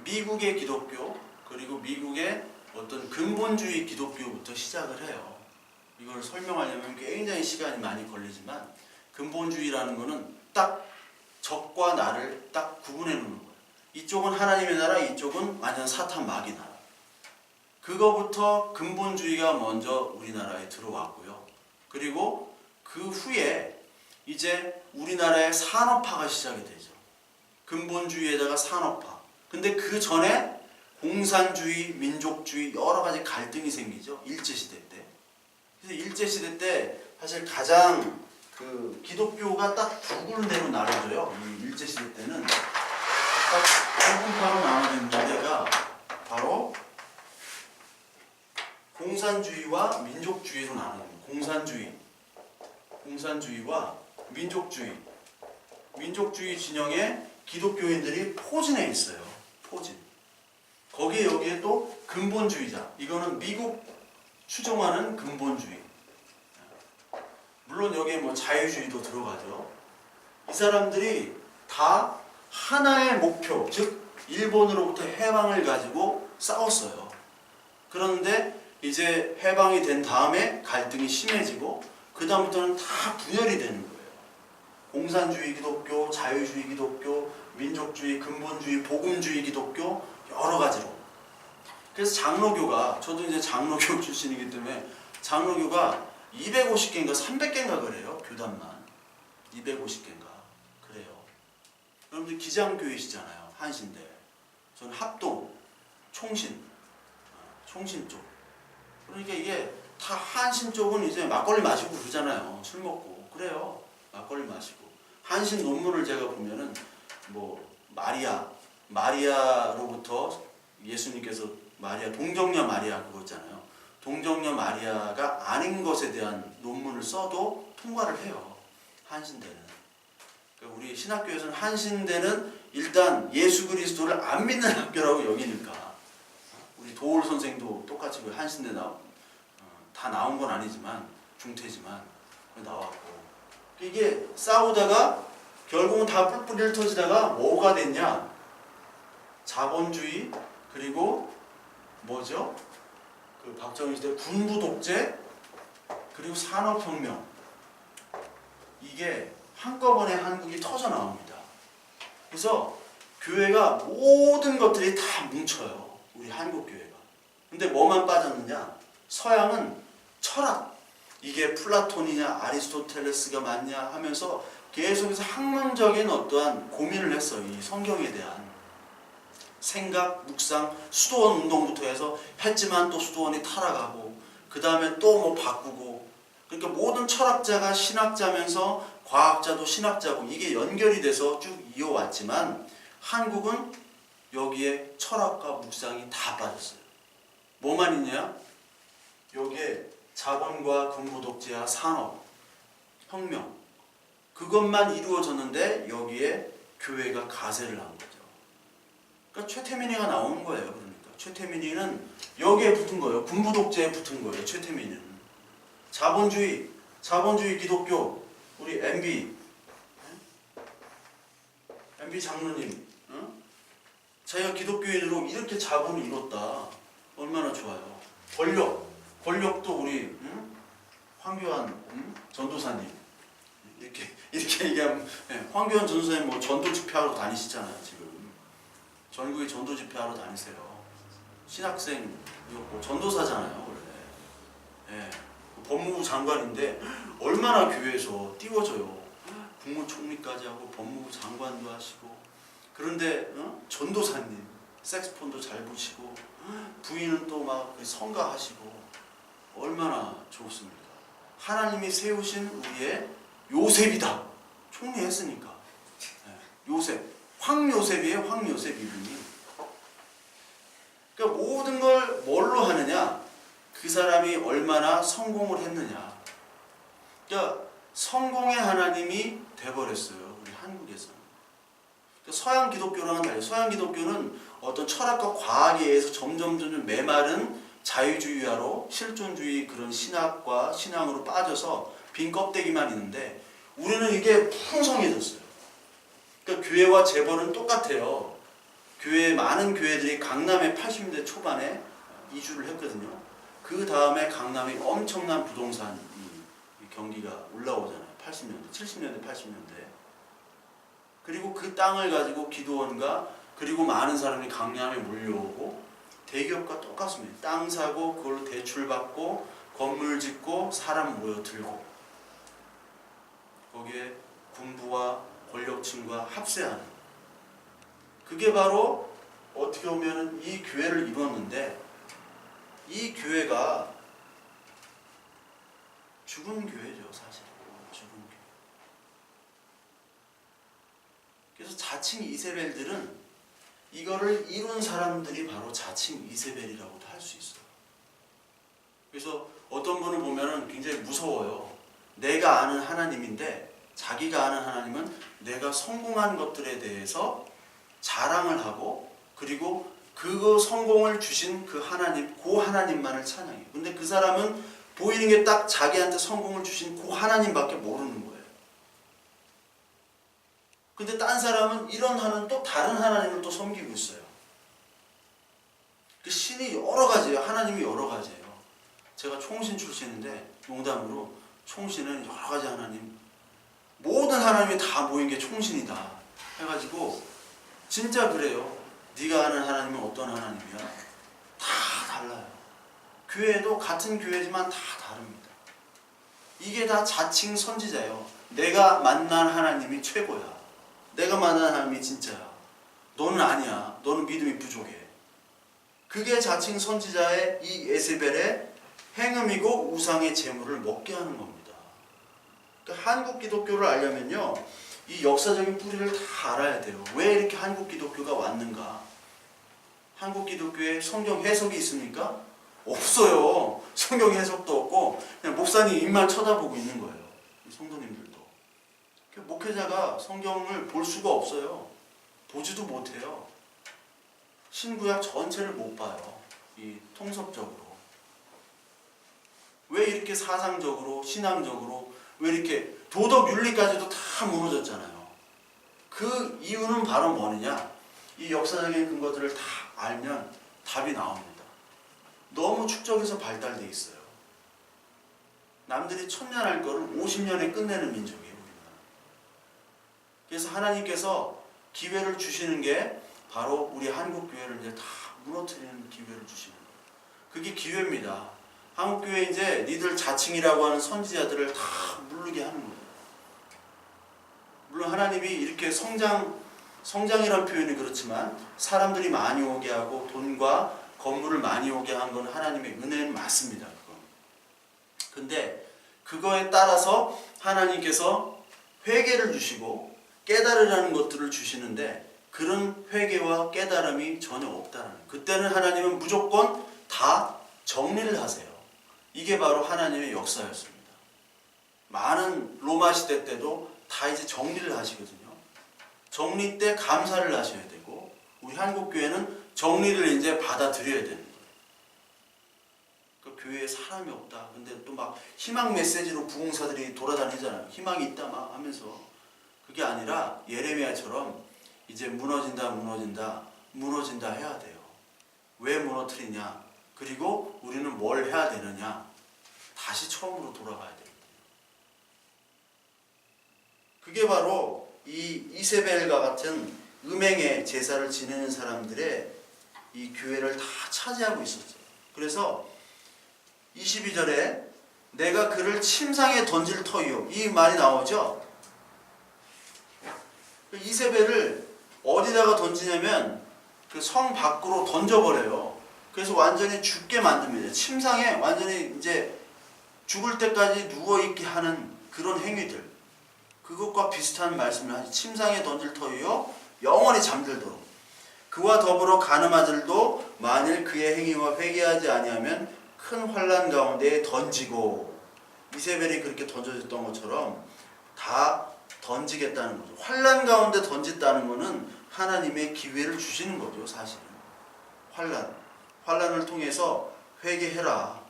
미국의 기독교, 그리고 미국의 어떤 근본주의 기독교부터 시작을 해요. 이걸 설명하려면 굉장히 시간이 많이 걸리지만, 근본주의라는 거는 딱 적과 나를 딱 구분해 놓는 거예요. 이쪽은 하나님의 나라, 이쪽은 완전 사탄 마귀 나라. 그거부터 근본주의가 먼저 우리나라에 들어왔고요. 그리고 그 후에 이제 우리나라의 산업화가 시작이 되죠. 근본주의에다가 산업화. 근데 그 전에 공산주의, 민족주의 여러 가지 갈등이 생기죠. 일제시대 때. 그래서 일제시대 때 사실 가장 기독교가 딱 두 군데로 나눠져요. 이 일제시대 때는 딱 두 군파로 나눠진 데가 바로 공산주의와 민족주의로 나눠집니다. 공산주의와 민족주의. 민족주의 진영에 기독교인들이 포진해 있어요. 포진. 거기에 여기에 또 근본주의자. 이거는 미국 추종하는 근본주의. 물론 여기에 뭐 자유주의도 들어가죠. 이 사람들이 다 하나의 목표, 즉 일본으로부터 해방을 가지고 싸웠어요. 그런데 이제 해방이 된 다음에 갈등이 심해지고 그 다음부터는 다 분열이 되는 거예요. 공산주의 기독교, 자유주의 기독교, 민족주의, 근본주의, 복음주의 기독교 여러 가지로. 그래서 장로교가, 저도 이제 장로교 출신이기 때문에 장로교가 250개인가 300개인가 그래요. 교단만 250개인가 그래요. 여러분들 기장교회시잖아요. 한신대. 저는 합동, 총신 쪽. 그러니까 이게 다 한신 쪽은 이제 막걸리 마시고 그러잖아요. 술 먹고 그래요. 막걸리 마시고. 한신 논문을 제가 보면은 뭐 마리아로부터 예수님께서 동정녀 마리아 그거 있잖아요. 동정녀 마리아가 아닌 것에 대한 논문을 써도 통과를 해요. 한신대는. 그러니까 우리 신학교에서는 한신대는 일단 예수 그리스도를 안 믿는 학교라고 여기니까. 우리 도올 선생도 똑같이 한신대 다 나온 건 아니지만 중퇴지만 나왔고. 이게 싸우다가 결국은 다 뿔뿔이 흩어지다가 뭐가 됐냐? 자본주의, 그리고 뭐죠? 박정희 시대 군부 독재, 그리고 산업혁명. 이게 한꺼번에 한국이 터져 나옵니다. 그래서 교회가 모든 것들이 다 뭉쳐요. 우리 한국 교회가. 근데 뭐만 빠졌느냐? 서양은 철학. 이게 플라톤이냐 아리스토텔레스가 맞냐 하면서 계속해서 학문적인 어떠한 고민을 했어요. 이 성경에 대한 생각, 묵상, 수도원 운동부터 해서 했지만 또 수도원이 타락하고 그 다음에 또 뭐 바꾸고. 그러니까 모든 철학자가 신학자면서 과학자도 신학자고 이게 연결이 돼서 쭉 이어왔지만 한국은 여기에 철학과 묵상이 다 빠졌어요. 뭐만 있냐? 여기에 자본과 군부독재와 산업, 혁명 그것만 이루어졌는데 여기에 교회가 가세를 한 거죠. 그러니까 최태민이가 나오는 거예요. 그러니까 최태민이는 여기에 붙은 거예요. 군부독재에 붙은 거예요. 최태민이는. 자본주의 기독교 우리 MB 장로님 자기가 기독교인으로 이렇게 자본을 이뤘다. 얼마나 좋아요. 권력도 우리 황교안 전도사님 이렇게 얘기하면 황교안 전도사님 뭐 전도 집회하러 다니시잖아요. 지금 전국에 전도 집회하러 다니세요. 신학생이었고 전도사잖아요. 원래 법무부 장관인데 얼마나 교회에서 띄워져요. 국무총리까지 하고 법무부 장관도 하시고. 그런데 전도사님 색스폰도 잘 부시고 부인은 또 막 성가하시고 얼마나 좋습니까? 하나님이 세우신 우리의 요셉이다. 총리했으니까. 요셉. 황요셉이에요. 황요셉 이름이. 그러니까 그 사람이 얼마나 성공을 했느냐. 그러니까 성공의 하나님이 돼버렸어요. 우리 한국에서는. 그러니까 서양 기독교랑은 달라요. 서양 기독교는 어떤 철학과 과학에 의해서 점점 메마른 자유주의화로 실존주의 그런 신학과 신앙으로 빠져서 빈 껍데기만 있는데 우리는 이게 풍성해졌어요. 그러니까 교회와 재벌은 똑같아요. 많은 교회들이 강남에 80년대 초반에 이주를 했거든요. 그 다음에 강남이 엄청난 부동산 경기가 올라오잖아요. 80년대, 70년대, 80년대. 그리고 그 땅을 가지고 기도원과 그리고 많은 사람이 강남에 몰려오고 대기업과 똑같습니다. 땅 사고 그걸로 대출받고 건물 짓고 사람 모여들고 거기에 군부와 권력층과 합세하는 그게 바로 어떻게 보면 이 교회를 이뤘는데 이 교회가 죽은 교회죠. 사실 죽은 교회. 그래서 자칭 이세벨들은 이거를 이룬 사람들이 바로 자칭 이세벨이라고도 할 수 있어요. 그래서 어떤 분을 보면은 굉장히 무서워요. 내가 아는 하나님인데 자기가 아는 하나님은 내가 성공한 것들에 대해서 자랑을 하고 그리고 그 성공을 주신 그 하나님, 그 하나님만을 찬양해요. 근데 그 사람은 보이는 게 딱 자기한테 성공을 주신 그 하나님밖에 모르는 거예요. 근데 딴 사람은 이런 또 다른 하나님을 또 섬기고 있어요. 그 신이 여러 가지예요. 하나님이 여러 가지예요. 제가 총신 출신인데 농담으로 총신은 여러 가지 하나님, 모든 하나님이 다 모인 게 총신이다 해가지고 진짜 그래요. 네가 아는 하나님은 어떤 하나님이야? 다 달라요. 교회도 같은 교회지만 다 다릅니다. 이게 다 자칭 선지자예요. 내가 만난 하나님이 최고야. 내가 만난 하나님이 진짜야. 너는 아니야. 너는 믿음이 부족해. 그게 자칭 선지자의 이 에세벨의 행음이고 우상의 제물을 먹게 하는 겁니다. 그러니까 한국 기독교를 알려면요, 이 역사적인 뿌리를 다 알아야 돼요. 왜 이렇게 한국 기독교가 왔는가? 한국 기독교에 성경 해석이 있습니까? 없어요. 성경 해석도 없고 그냥 목사님 입만 쳐다보고 있는 거예요. 성도님들도. 목회자가 성경을 볼 수가 없어요. 보지도 못해요. 신구약 전체를 못 봐요. 이 통섭적으로. 왜 이렇게 사상적으로, 신앙적으로, 왜 이렇게 도덕 윤리까지도 다 무너졌잖아요. 그 이유는 바로 뭐느냐? 이 역사적인 근거들을 다 알면 답이 나옵니다. 너무 축적해서 발달돼 있어요. 남들이 1000년 할 거를 50년에 끝내는 민족이에요. 우리나라. 그래서 하나님께서 기회를 주시는 게 바로 우리 한국 교회를 이제 다 무너뜨리는 기회를 주시는 거예요. 그게 기회입니다. 한국 교회 이제 니들 자칭이라고 하는 선지자들을 다 물르게 하는 거예요. 물론 하나님이 이렇게 성장이라는 표현이 그렇지만 사람들이 많이 오게 하고 돈과 건물을 많이 오게 한 건 하나님의 은혜는 맞습니다. 그건. 근데 그거에 따라서 하나님께서 회개를 주시고 깨달으라는 것들을 주시는데 그런 회개와 깨달음이 전혀 없다는 거예요. 그때는 하나님은 무조건 다 정리를 하세요. 이게 바로 하나님의 역사였습니다. 많은 로마 시대 때도 다 이제 정리를 하시거든요. 정리 때 감사를 하셔야 되고 우리 한국 교회는 정리를 이제 받아들여야 되는 거예요. 그 교회에 사람이 없다. 근데 또 막 희망 메시지로 부흥사들이 돌아다니잖아요. 희망이 있다 막 하면서. 그게 아니라 예레미야처럼 이제 무너진다 해야 돼요. 왜 무너뜨리냐? 그리고 우리는 뭘 해야 되느냐? 다시 처음으로 돌아가야 돼요. 그게 바로 이 이세벨과 같은 음행의 제사를 지내는 사람들의 이 교회를 다 차지하고 있었어요. 그래서 22절에 내가 그를 침상에 던질 터이요. 이 말이 나오죠. 이세벨을 어디다가 던지냐면 그 성 밖으로 던져버려요. 그래서 완전히 죽게 만듭니다. 침상에 완전히 이제 죽을 때까지 누워있게 하는 그런 행위들. 그것과 비슷한 말씀을 하지. 침상에 던질 터이요 영원히 잠들도록. 그와 더불어 가늠하들도 만일 그의 행위와 회개하지 아니하면 큰 환란 가운데 던지고 이세벨이 그렇게 던져졌던 것처럼 다 던지겠다는 거죠. 환란 가운데 던졌다는 거는 하나님의 기회를 주시는 거죠. 사실은 환란을 통해서 회개해라.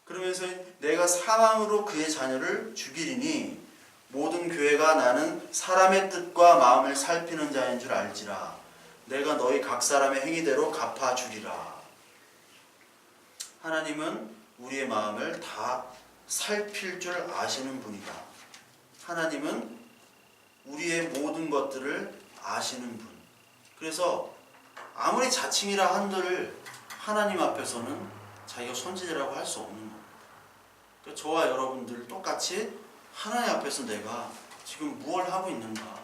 그러면서 내가 사망으로 그의 자녀를 죽이리니 모든 교회가 나는 사람의 뜻과 마음을 살피는 자인 줄 알지라. 내가 너희 각 사람의 행위대로 갚아주리라. 하나님은 우리의 마음을 다 살필 줄 아시는 분이다. 하나님은 우리의 모든 것들을 아시는 분. 그래서 아무리 자칭이라 한들 하나님 앞에서는 자기가 선지자라고 할 수 없는 겁니다. 그러니까 저와 여러분들 똑같이 하나님 앞에서 내가 지금 무엇을 하고 있는가,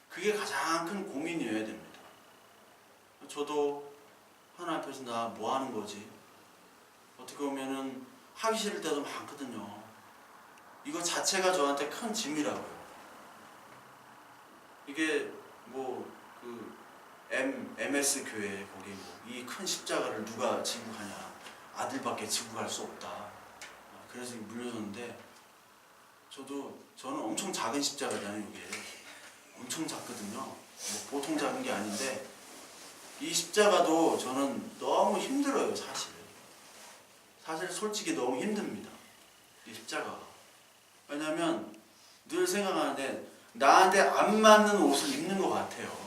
그게 가장 큰 고민이어야 됩니다. 저도 하나님 앞에서 나 뭐 하는 거지? 어떻게 보면은 하기 싫을 때도 많거든요. 이거 자체가 저한테 큰 짐이라고요. 이게 뭐 그 MS 교회 거기 뭐 이 큰 십자가를 누가 지고 가냐? 아들밖에 지고 갈 수 없다. 그래서 물려줬는데 저는 엄청 작은 십자가잖아요. 이게 엄청 작거든요. 뭐 보통 작은 게 아닌데 이 십자가도 저는 너무 힘들어요. 사실 솔직히 너무 힘듭니다. 이 십자가가. 왜냐면 늘 생각하는데 나한테 안 맞는 옷을 입는 것 같아요.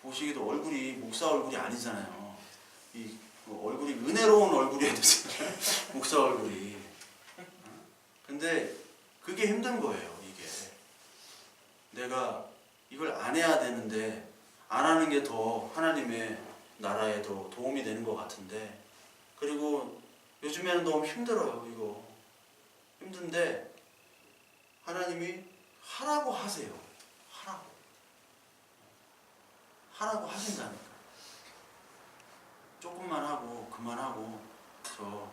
보시기도 얼굴이 목사 얼굴이 아니잖아요. 이 얼굴이 은혜로운 얼굴이어야 되잖아요. 목사 얼굴이. 근데 그게 힘든 거예요. 이게 내가 이걸 안 해야 되는데 안 하는 게 더 하나님의 나라에 더 도움이 되는 것 같은데, 그리고 요즘에는 너무 힘들어요. 이거 힘든데 하나님이 하라고 하세요. 하라고 하신다니까. 조금만 하고 그만하고 저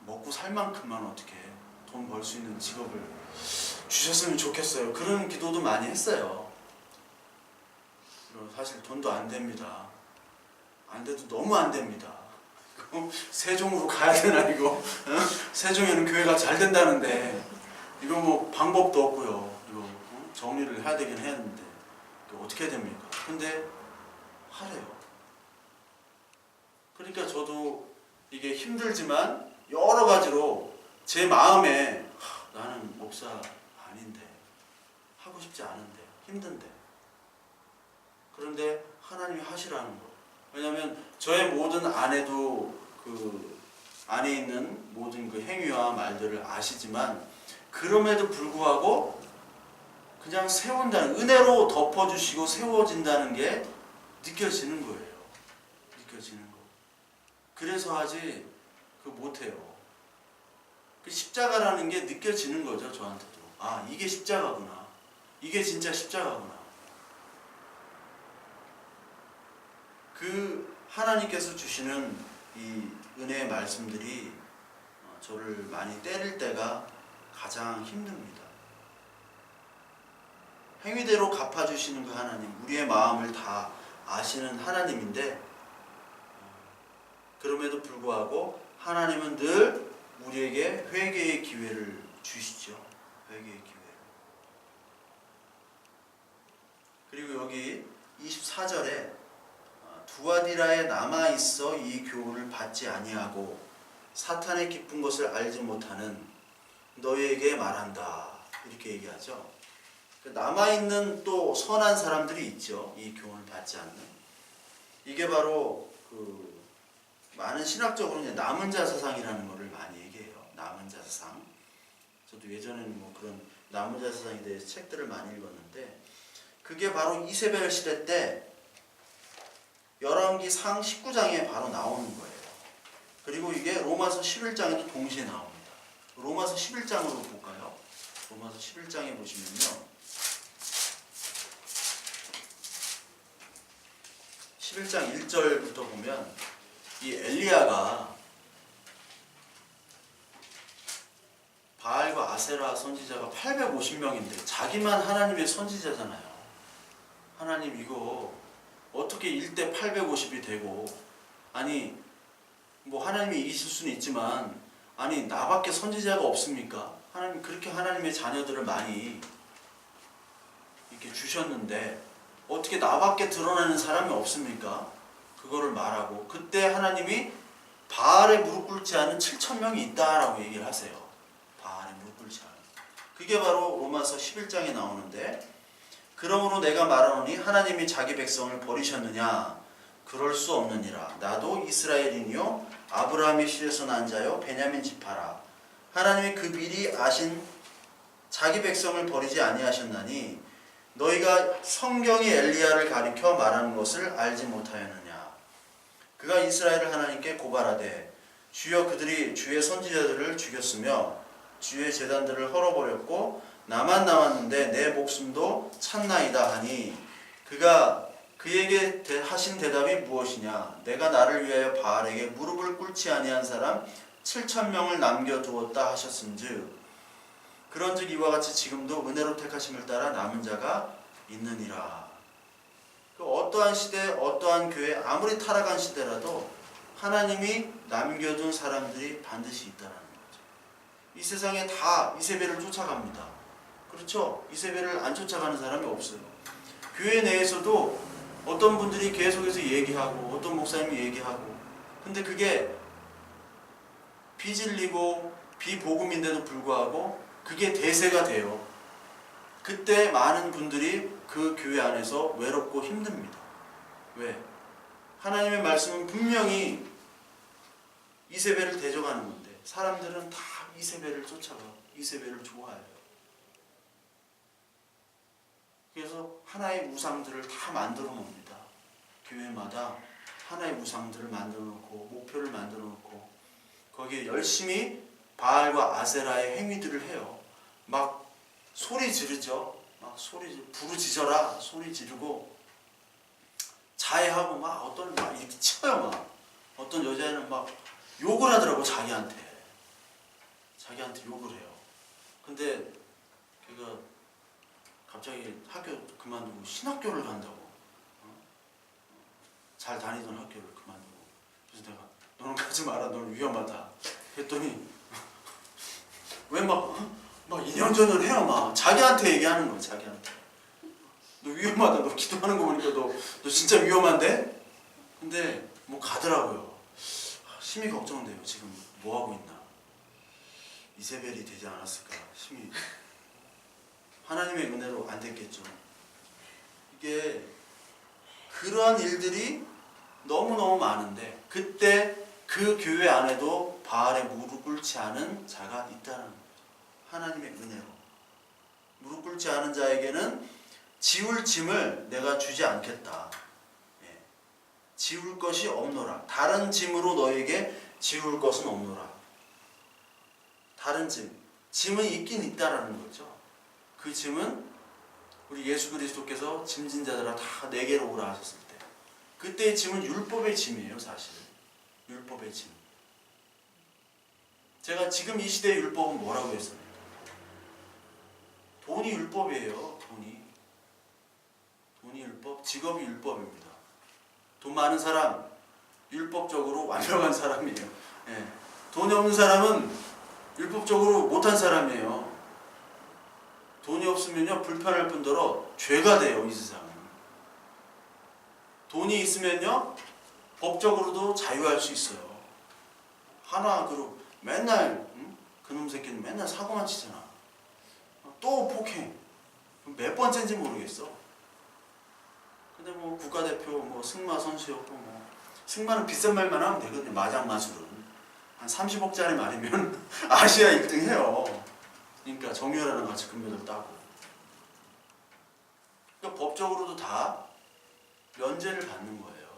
먹고 살 만큼만 어떻게 돈 벌 수 있는 직업을 주셨으면 좋겠어요. 그런 기도도 많이 했어요. 사실 돈도 안 됩니다. 안 돼도 너무 안 됩니다. 세종으로 가야 되나 이거? 세종에는 교회가 잘 된다는데 이거 뭐 방법도 없고요. 이거 정리를 해야 되긴 했는데 어떻게 됩니까? 근데 하래요. 그러니까 저도 이게 힘들지만 여러 가지로 제 마음에 나는 목사 아닌데, 하고 싶지 않은데, 힘든데, 그런데 하나님이 하시라는 거. 왜냐하면 저의 모든 안에도 그 안에 있는 모든 그 행위와 말들을 아시지만 그럼에도 불구하고 그냥 세운다는, 은혜로 덮어주시고 세워진다는 게 느껴지는 거예요. 느껴지는 거. 그래서 하지 못해요. 그 십자가라는 게 느껴지는 거죠. 저한테도. 아, 이게 십자가구나. 이게 진짜 십자가구나. 그 하나님께서 주시는 이 은혜의 말씀들이 저를 많이 때릴 때가 가장 힘듭니다. 행위대로 갚아주시는 그 하나님, 우리의 마음을 다 아시는 하나님인데, 그럼에도 불구하고 하나님은 늘 우리에게 회개의 기회를 주시죠. 회개의 기회를. 그리고 여기 24절에 두아디라에 남아있어 이 교훈을 받지 아니하고 사탄의 깊은 것을 알지 못하는 너희에게 말한다. 이렇게 얘기하죠. 남아있는 또 선한 사람들이 있죠. 이 교훈을 받지 않는. 이게 바로 그 많은 신학적으로 남은 자 사상이라는 것을 많이 얘기해요. 남은 자 사상. 저도 예전에는 뭐 그런 남은 자 사상에 대해서 책들을 많이 읽었는데, 그게 바로 이세벨 시대 때 열왕기 상 19장에 바로 나오는 거예요. 그리고 이게 로마서 11장에도 동시에 나옵니다. 로마서 11장으로 볼까요? 로마서 11장에 보시면요. 11장 1절부터 보면 이 엘리야가 바알과 아세라 선지자가 850명인데 자기만 하나님의 선지자잖아요. 하나님 이거 어떻게 1대 850이 되고, 아니 뭐 하나님이 이기실 수는 있지만, 아니 나밖에 선지자가 없습니까? 하나님 그렇게 하나님의 자녀들을 많이 이렇게 주셨는데 어떻게 나밖에 드러나는 사람이 없습니까? 그거를 말하고, 그때 하나님이 바알에 무릎 꿇지 않은 7,000명이 있다라고 얘기를 하세요. 바알에 무릎 꿇지 않은. 그게 바로 로마서 11장에 나오는데, 그러므로 내가 말하노니 하나님이 자기 백성을 버리셨느냐? 그럴 수 없느니라. 나도 이스라엘이니요 아브라함의 실에서 난 자요 베냐민 지파라. 하나님이 그 미리 아신 자기 백성을 버리지 아니하셨나니 너희가 성경이 엘리야를 가리켜 말하는 것을 알지 못하였느냐. 그가 이스라엘을 하나님께 고발하되 주여 그들이 주의 선지자들을 죽였으며 주의 제단들을 헐어버렸고 나만 남았는데 내 목숨도 찼나이다 하니, 그가 그에게 하신 대답이 무엇이냐. 내가 나를 위하여 바알에게 무릎을 꿇지 아니한 사람 7,000명을 남겨두었다 하셨은즉 그런즉 이와 같이 지금도 은혜로 택하심을 따라 남은 자가 있느니라. 어떠한 시대, 어떠한 교회, 아무리 타락한 시대라도 하나님이 남겨둔 사람들이 반드시 있다는 거죠. 이 세상에 다 이세벨을 쫓아갑니다. 그렇죠? 이세벨을 안 쫓아가는 사람이 없어요. 교회 내에서도 어떤 분들이 계속해서 얘기하고 어떤 목사님이 얘기하고, 근데 그게 비진리고 비복음인데도 불구하고 그게 대세가 돼요. 그때 많은 분들이 그 교회 안에서 외롭고 힘듭니다. 왜? 하나님의 말씀은 분명히 이세벨을 대적하는 건데 사람들은 다 이세벨을 쫓아가고 이세벨을 좋아해요. 그래서 하나의 우상들을 다 만들어 놓습니다. 교회마다 하나의 우상들을 만들어 놓고 목표를 만들어 놓고 거기에 열심히 바알과 아세라의 행위들을 해요. 막 소리 지르죠. 막 부르짖어라 소리 지르고 자해하고 막 어떤 막 이렇게 쳐요. 막 어떤 여자애는 막 욕을 하더라고. 자기한테 욕을 해요. 근데 걔가 갑자기 학교 그만두고 신학교를 간다고. 잘 다니던 학교를 그만두고. 그래서 내가 너는 가지 마라. 너는 위험하다. 그랬더니 왜 막 2년 전을 해요. 막 자기한테 얘기하는 거야. 자기한테. 너 위험하다. 너 기도하는 거 보니까 너 진짜 위험한데? 근데 뭐 가더라고요. 심히 걱정돼요. 지금 뭐 하고 있나? 이세벨이 되지 않았을까? 심히. 하나님의 은혜로 안 됐겠죠. 이게 그러한 일들이 너무너무 많은데 그때 그 교회 안에도 바알에 무릎 꿇지 않은 자가 있다는 거죠. 하나님의 은혜로. 무릎 꿇지 않은 자에게는 지울 짐을 내가 주지 않겠다. 예. 지울 것이 없노라. 다른 짐으로 너에게 지울 것은 없노라. 다른 짐은 있긴 있다라는 거죠. 그 짐은 우리 예수 그리스도께서 짐진 자들아 다 내게로 오라 하셨을 때 그때의 짐은 율법의 짐이에요. 사실 율법의 짐. 제가 지금 이 시대의 율법은 뭐라고 했습니까? 돈이 율법이에요. 돈이 율법, 직업이 율법입니다. 돈 많은 사람 율법적으로 완벽한 사람이에요. 예. 돈이 없는 사람은 율법적으로 못한 사람이에요. 돈이 없으면요 불편할 뿐더러 죄가 돼요. 이 세상은. 돈이 있으면요 법적으로도 자유할 수 있어요. 하나 그리고 맨날 그놈 새끼는 맨날 사고만 치잖아. 또 폭행. 몇 번째인지 모르겠어. 근데 뭐 국가대표 뭐 승마 선수였고 뭐 승마는 비싼 말만 하면 되거든요. 마장 마술은 한 30억짜리 말이면 아시아 1등 해요. 그러니까 정유라랑 같이 금메달 따고. 그러니까 법적으로도 다 면제를 받는 거예요.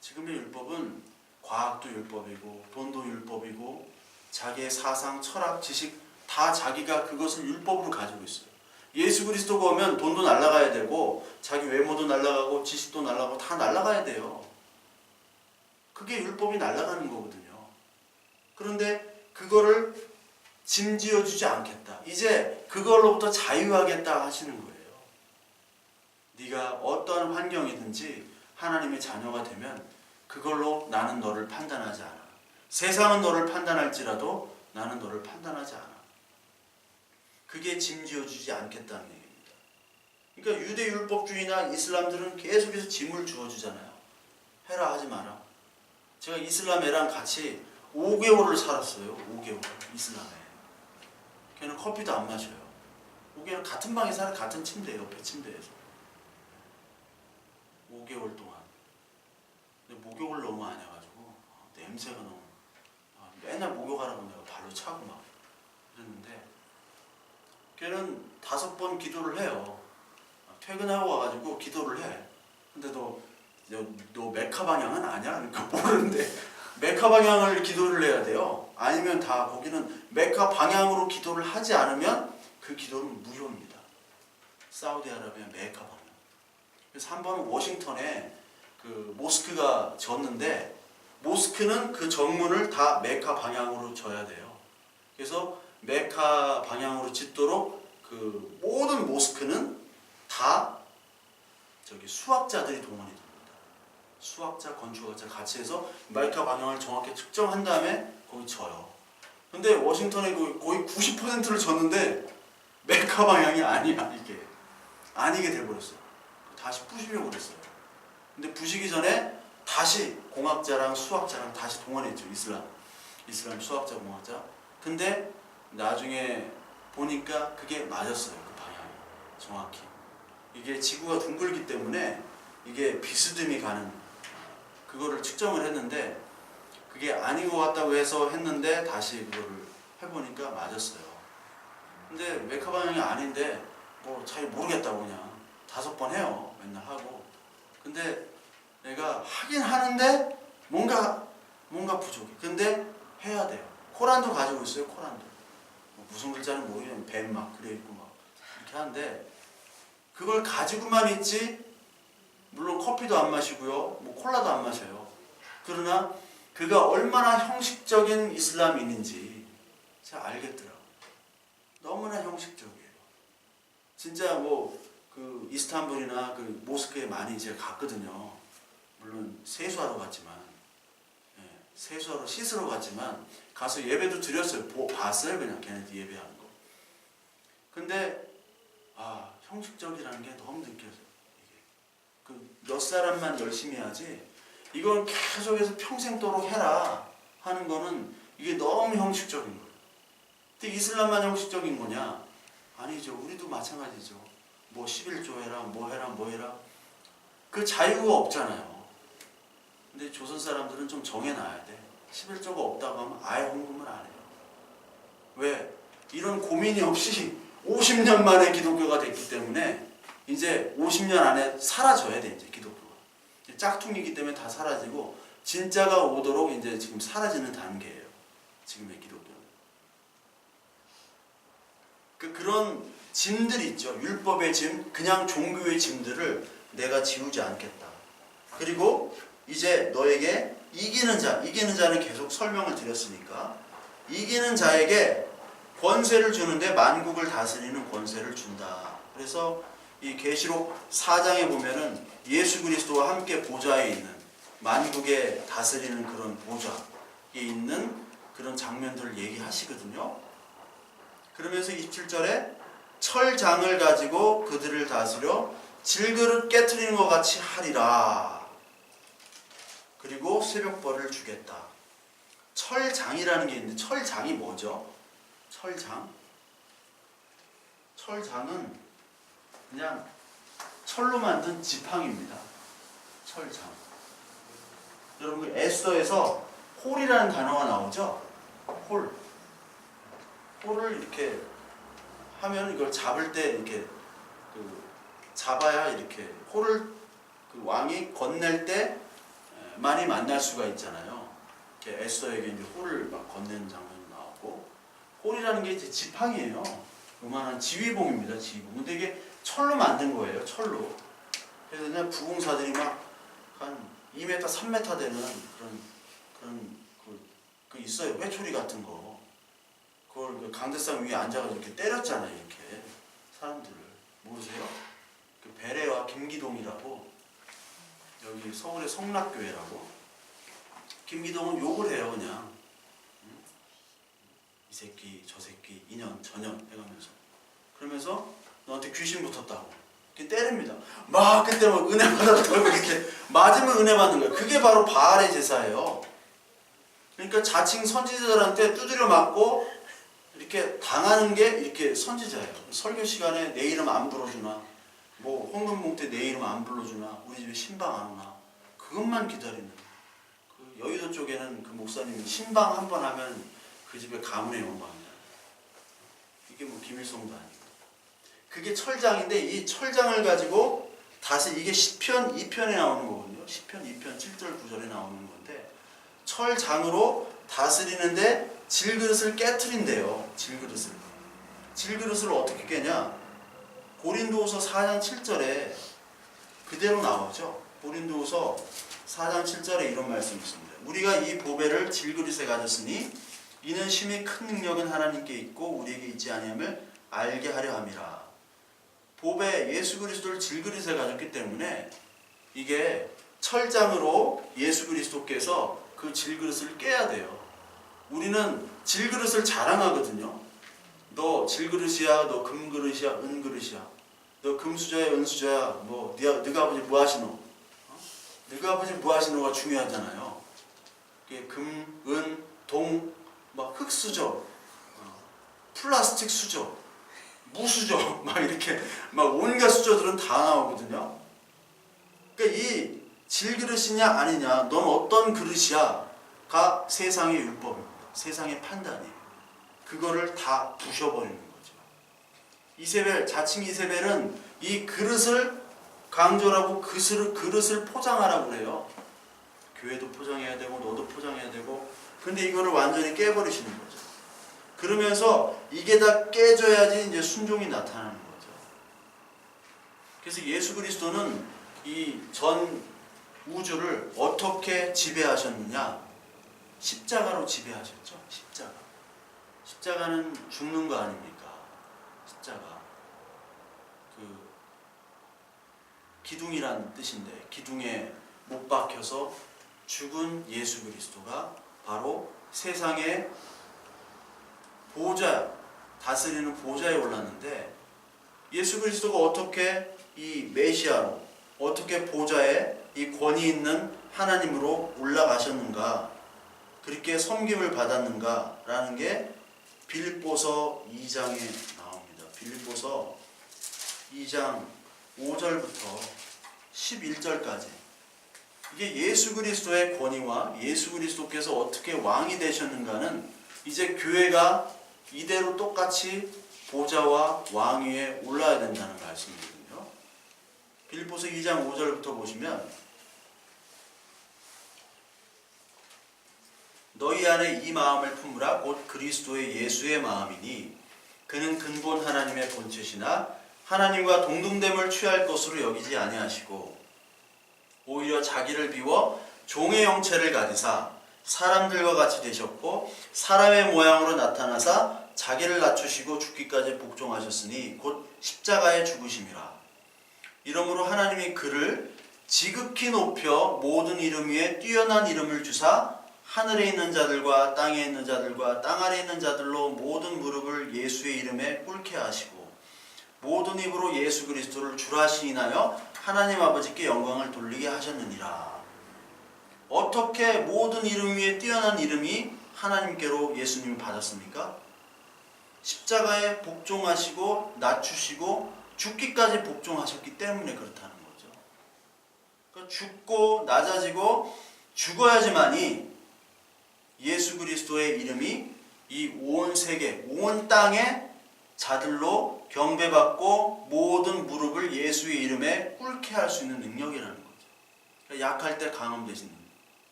지금의 율법은 과학도 율법이고 돈도 율법이고 자기의 사상, 철학, 지식 다 자기가 그것을 율법으로 가지고 있어요. 예수 그리스도가 오면 돈도 날아가야 되고 자기 외모도 날아가고 지식도 날아가고 다 날아가야 돼요. 그게 율법이 날아가는 거거든요. 그런데 그거를 짐지어주지 않겠다. 이제 그걸로부터 자유하겠다 하시는 거예요. 네가 어떠한 환경이든지 하나님의 자녀가 되면 그걸로 나는 너를 판단하지 않아. 세상은 너를 판단할지라도 나는 너를 판단하지 않아. 그게 짐지어주지 않겠다는 얘기입니다. 그러니까 유대 율법주의나 이슬람들은 계속해서 짐을 주어주잖아요. 해라 하지 마라. 제가 이슬람애랑 같이 5개월을 살았어요. 5개월 이슬람애. 걔는 커피도 안 마셔요. 5개월 같은 방에 살아, 같은 침대, 옆에 침대에서 5개월 동안. 근데 목욕을 너무 안 해가지고 냄새가 너무 맨날 목욕하라고 내가 발로 차고 막 그랬는데 걔는 5번 기도를 해요. 퇴근하고 와가지고 기도를 해. 근데 너 메카 방향은 아냐? 그러니까 모르는데 메카 방향을 기도를 해야 돼요. 아니면 다 거기는 메카 방향으로 기도를 하지 않으면 그 기도는 무효입니다. 사우디아라비아 메카 방향. 그래서 한 번은 워싱턴에 그 모스크가 졌는데 모스크는 그 정문을 다 메카 방향으로 져야 돼요. 그래서 메카 방향으로 짓도록 그 모든 모스크는 다 저기 수학자들이 동원이 됩니다. 수학자, 건축학자 같이 해서 메카 방향을 정확히 측정한 다음에 거기 져요. 근데 워싱턴에 거의 90%를 졌는데 메카 방향이 아니야 이게. 아니게 돼버렸어요. 다시 부시려고 그랬어요. 근데 부시기 전에 다시 공학자랑 수학자랑 다시 동원했죠. 이슬람 수학자 공학자. 근데 나중에 보니까 그게 맞았어요. 그 방향이 정확히. 이게 지구가 둥글기 때문에 이게 비스듬히 가는 그거를 측정을 했는데 그게 아닌 것 같다고 해서 했는데 다시 그거를 해보니까 맞았어요. 근데 메카 방향이 아닌데 뭐 잘 모르겠다고 그냥 5번 해요. 맨날 하고. 근데 내가 하긴 하는데 뭔가 부족해. 근데 해야 돼요. 코란도 가지고 있어요. 코란도. 뭐 무슨 글자는 모르겠는데 뱀 막 그려있고 막 이렇게 하는데 그걸 가지고만 있지 물론 커피도 안 마시고요. 뭐 콜라도 안 마셔요. 그러나 그가 얼마나 형식적인 이슬람인인지 제가 알겠더라고요. 너무나 형식적이에요. 진짜 뭐 그 이스탄불이나 그 모스크에 많이 제가 갔거든요. 물론 세수하러 갔지만, 세수하러 씻으러 갔지만 가서 예배도 드렸어요. 봤어요 그냥 걔네들 예배하는 거. 근데 형식적이라는 게 너무 느껴져요. 이게 그 몇 사람만 열심히 하지. 이건 계속해서 평생도록 해라 하는 거는 이게 너무 형식적인 거예요. 근데 이슬람만 형식적인 거냐? 아니죠. 우리도 마찬가지죠. 뭐 11조 해라, 뭐 해라, 뭐 해라. 그 자유가 없잖아요. 근데 조선 사람들은 좀 정해놔야 돼. 11조가 없다고 하면 아예 헌금을 안 해요. 왜? 이런 고민이 없이 50년 만에 기독교가 됐기 때문에 이제 50년 안에 사라져야 돼, 이제 기독교가. 짝퉁이기 때문에 다 사라지고 진짜가 오도록 이제 지금 사라지는 단계예요. 지금의 기독교는. 그런 짐들이 있죠. 율법의 짐, 그냥 종교의 짐들을 내가 지우지 않겠다. 그리고 이제 너에게 이기는 자는 계속 설명을 드렸으니까 이기는 자에게 권세를 주는데 만국을 다스리는 권세를 준다. 그래서 이 계시록 4장에 보면은 예수 그리스도와 함께 보좌에 있는 만국에 다스리는 그런 보좌에 있는 그런 장면들을 얘기하시거든요. 그러면서 27절에 철장을 가지고 그들을 다스려 질그릇 깨트리는 것 같이 하리라. 그리고 새벽벌을 주겠다. 철장이라는 게 있는데 철장이 뭐죠? 철장은 그냥 철로 만든 지팡이입니다. 철장. 여러분 에스더에서 홀이라는 단어가 나오죠? 홀을 이렇게 하면 이걸 잡을 때 이렇게 잡아야 이렇게 홀을 그 왕이 건넬 때 많이 만날 수가 있잖아요. 이렇게 에스더에게 이제 홀을 막 건네는 장면이 나오고 홀이라는 게 이제 지팡이에요. 요만한 지휘봉입니다. 지휘봉. 근데 이게 철로 만든 거예요. 철로. 그래서 그냥 부공사들이 막 한 2m, 3m 되는 그런 그 있어요. 회초리 같은 거. 그걸 그 강대상 위에 앉아가지고 이렇게 때렸잖아요. 이렇게 사람들을 모르세요? 그 베레와 김기동이라고 여기 서울의 성락교회라고. 김기동은 욕을 해요, 그냥. 이 새끼, 저 새끼, 이년, 저년 해가면서. 그러면서 너한테 귀신 붙었다고. 이렇게 때립니다. 막 그때 막 은혜 받았다고 이렇게 맞으면 은혜 받는 거예요. 그게 바로 바알의 제사예요. 그러니까 자칭 선지자들한테 두드려 맞고 이렇게 당하는 게 이렇게 선지자예요. 설교 시간에 내 이름 안 불러주나, 뭐 홍금봉 때 내 이름 안 불러주나, 우리 집에 신방 안 오나, 그것만 기다리는. 그 여의도 쪽에는 그 목사님이 신방 한 번 하면 그 집에 가문의 영광이야. 이게 뭐 김일성도 아니고. 그게 철장인데 이 철장을 가지고 다시 이게 시편 2편에 나오는 거거든요. 시편 2편 7절 9절에 나오는 건데 철장으로 다스리는데 질그릇을 깨트린대요. 질그릇을 어떻게 깨냐? 고린도후서 4장 7절에 그대로 나오죠. 고린도후서 4장 7절에 이런 말씀이 있습니다. 우리가 이 보배를 질그릇에 가졌으니 이는 심히 큰 능력은 하나님께 있고 우리에게 있지 아니함을 알게 하려 함이라. 보배 예수 그리스도를 질그릇에 가졌기 때문에 이게 철장으로 예수 그리스도께서 그 질그릇을 깨야 돼요. 우리는 질그릇을 자랑하거든요. 너 질그릇이야, 너 금그릇이야, 은그릇이야, 너 금수저야, 은수저야, 뭐 네가 아버지 뭐 하시노? 네가 아버지 뭐 하시노가 중요하잖아요. 금, 은, 동, 막 흙수저, 플라스틱 수저, 무수저, 막 이렇게 막 온갖 수저들은 다 나오거든요. 그러니까 이 질그릇이냐 아니냐, 넌 어떤 그릇이야가 세상의 율법입니다. 세상의 판단이에요. 그거를 다 부셔버리는 거죠. 이세벨, 자칭 이세벨은 이 그릇을 강조하고 그릇을 포장하라고 그래요. 교회도 포장해야 되고 너도 포장해야 되고. 근데 이거를 완전히 깨버리시는 거죠. 그러면서 이게 다 깨져야지 이제 순종이 나타나는 거죠. 그래서 예수 그리스도는 이 전 우주를 어떻게 지배하셨느냐? 십자가로 지배하셨죠. 십자가는 죽는 거 아닙니까? 십자가. 그 기둥이란 뜻인데 기둥에 못 박혀서 죽은 예수 그리스도가 바로 세상의 보좌, 다스리는 보좌에 올랐는데 예수 그리스도가 어떻게 이 메시아로, 어떻게 보좌에 이 권위 있는 하나님으로 올라가셨는가, 그렇게 섬김을 받았는가라는 게 빌립보서 2장에 나옵니다. 빌립보서 2장 5절부터 11절까지. 이게 예수 그리스도의 권위와 예수 그리스도께서 어떻게 왕이 되셨는가는 이제 교회가 이대로 똑같이 보좌와 왕위에 올라야 된다는 말씀이거든요. 빌립보서 2장 5절부터 보시면 너희 안에 이 마음을 품으라 곧 그리스도의 예수의 마음이니 그는 근본 하나님의 본체시나 하나님과 동등됨을 취할 것으로 여기지 아니하시고 오히려 자기를 비워 종의 형체를 가지사 사람들과 같이 되셨고 사람의 모양으로 나타나사 자기를 낮추시고 죽기까지 복종하셨으니 곧 십자가에 죽으심이라. 이러므로 하나님이 그를 지극히 높여 모든 이름 위에 뛰어난 이름을 주사 하늘에 있는 자들과 땅에 있는 자들과 땅 아래에 있는 자들로 모든 무릎을 예수의 이름에 꿇게 하시고 모든 입으로 예수 그리스도를 주라 시인하여 하나님 아버지께 영광을 돌리게 하셨느니라. 어떻게 모든 이름 위에 뛰어난 이름이 하나님께로 예수님을 받았습니까? 십자가에 복종하시고 낮추시고 죽기까지 복종하셨기 때문에 그렇다는 거죠. 그러니까 죽고 낮아지고 죽어야지만이 예수 그리스도의 이름이 이 온 세계, 온 땅의 자들로 경배받고 모든 무릎을 예수의 이름에 꿇게 할 수 있는 능력이라는 거죠. 그러니까 약할 때 강함 되시는 분.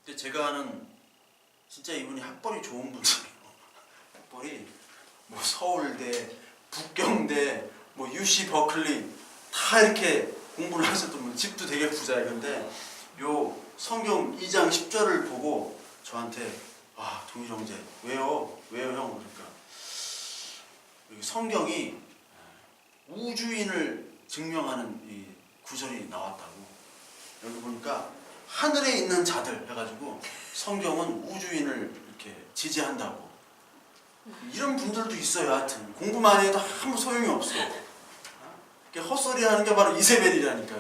근데 제가 아는 진짜 이분이 학벌이 좋은 분이에요. 학벌이 뭐 서울대, 북경대, 뭐 UC 버클리 다 이렇게 공부를 하셨던 분, 집도 되게 부자예요. 근데 요 성경 2장 10절을 보고 저한테 동일 형제 왜요 형? 그러니까 여기 성경이 우주인을 증명하는 이 구절이 나왔다고. 여기 보니까 하늘에 있는 자들 해가지고 성경은 우주인을 이렇게 지지한다고. 이런 분들도 있어요. 하여튼 공부 많이 해도 아무 소용이 없어. 이게 헛소리 하는 게 바로 이세벨이라니까.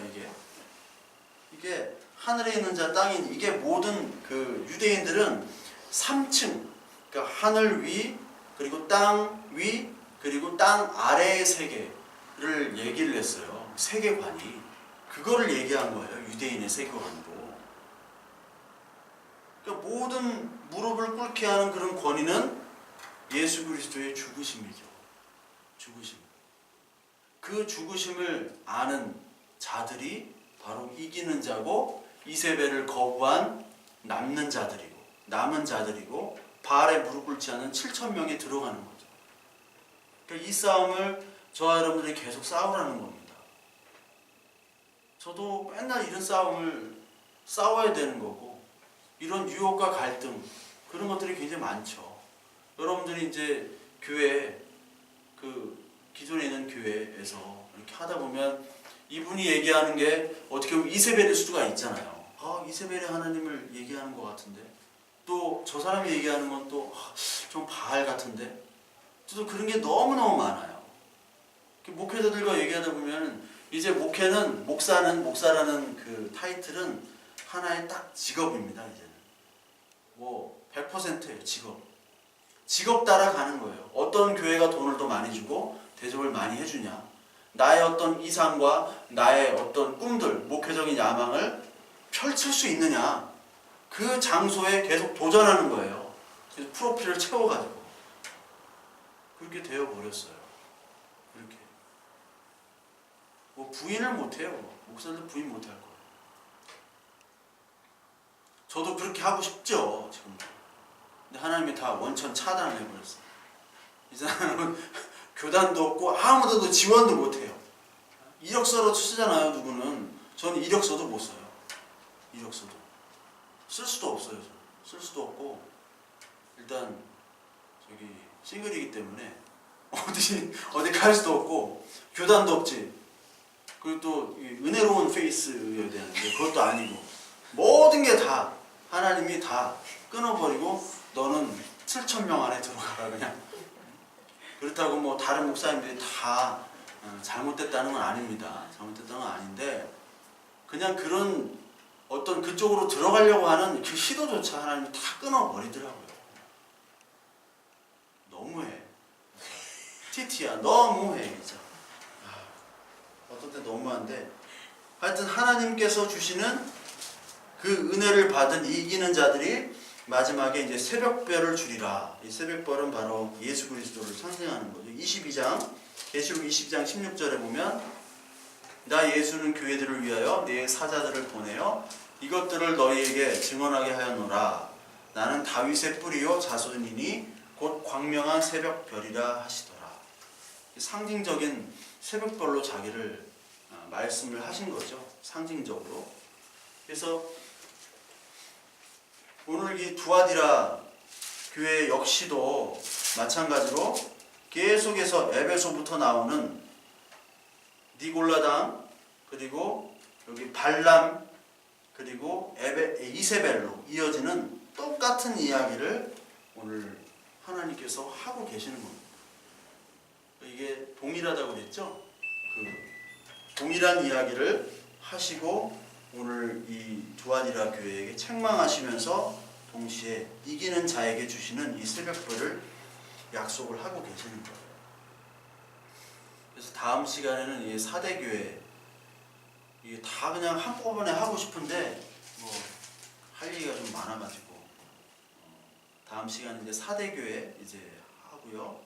이게 하늘에 있는 자, 땅인, 이게 모든 그 유대인들은 3층, 그러니까 하늘 위, 그리고 땅 위, 그리고 땅 아래의 세계를 얘기를 했어요. 세계관이. 그거를 얘기한 거예요. 유대인의 세계관으로. 그러니까 모든 무릎을 꿇게 하는 그런 권위는 예수 그리스도의 죽으심이죠. 죽으심. 그 죽으심을 아는 자들이 바로 이기는 자고, 이세벨을 거부한 남은 자들이고 바알에 무릎 꿇지 않은 7,000명이 들어가는 거죠. 그러니까 이 싸움을 저와 여러분들이 계속 싸우라는 겁니다. 저도 맨날 이런 싸움을 싸워야 되는 거고, 이런 유혹과 갈등, 그런 것들이 굉장히 많죠. 여러분들이 이제 교회, 기존에 있는 교회에서 이렇게 하다 보면 이분이 얘기하는 게 어떻게 보면 이세벨일 수가 있잖아요. 이세벨의 하나님을 얘기하는 것 같은데, 또 저 사람이 얘기하는 건 또 좀 바알 같은데, 또 그런 게 너무너무 많아요. 목회자들과 얘기하다 보면 이제 목사라는 그 타이틀은 하나의 딱 직업입니다. 이제는 뭐 100%예요. 직업 따라 가는 거예요. 어떤 교회가 돈을 더 많이 주고 대접을 많이 해주냐, 나의 어떤 이상과 나의 어떤 꿈들, 목회적인 야망을 펼칠 수 있느냐, 그 장소에 계속 도전하는 거예요. 그래서 프로필을 채워가지고 그렇게 되어버렸어요. 그렇게 뭐 부인을 못해요. 목사들 부인 못할 거예요. 저도 그렇게 하고 싶죠, 지금. 근데 하나님이 다 원천 차단을 해버렸어요. 이 사람은 교단도 없고 아무도 지원도 못해요. 이력서로 쓰잖아요, 누구는. 저는 이력서도 못 써요. 이력서도 쓸 수도 없어요. 저는. 쓸 수도 없고, 일단 저기 싱글이기 때문에 어디 갈 수도 없고, 교단도 없지. 그리고 또 은혜로운 페이스여야 되는데 그것도 아니고, 모든 게 다 하나님이 다 끊어버리고 너는 7,000명 안에 들어가라 그냥. 그렇다고 뭐 다른 목사님들이 다 잘못됐다는 건 아닙니다. 잘못됐다는 건 아닌데, 그냥 그런 어떤 그쪽으로 들어가려고 하는 그 시도조차 하나님이 다 끊어버리더라고요. 너무해. 티티야, 너무해 진짜. 어떤 때 너무한데, 하여튼 하나님께서 주시는 그 은혜를 받은 이기는 자들이 마지막에 이제 새벽별을 주리라. 이 새벽별은 바로 예수 그리스도를 상징하는 거죠. 22장, 계시록 22장 16절에 보면, 나 예수는 교회들을 위하여 내 사자들을 보내어 이것들을 너희에게 증언하게 하였노라. 나는 다윗의 뿌리요 자손이니 곧 광명한 새벽별이라 하시더라. 상징적인 새벽별로 자기를 말씀을 하신 거죠. 상징적으로. 그래서 오늘 이 두아디라 교회 역시도 마찬가지로 계속해서 에베소부터 나오는 니골라당, 그리고 여기 발람, 그리고 이세벨로 이어지는 똑같은 이야기를 오늘 하나님께서 하고 계시는 겁니다. 이게 동일하다고 그랬죠? 그 동일한 이야기를 하시고 오늘 이 두아디라 교회에게 책망하시면서 동시에 이기는 자에게 주시는 이 새벽별을 약속을 하고 계시는 거예요. 그래서 다음 시간에는 이 4대 교회, 이게 다 그냥 한꺼번에 하고 싶은데 뭐 할 얘기가 좀 많아가지고 다음 시간에 이제 4대 교회 이제 하고요.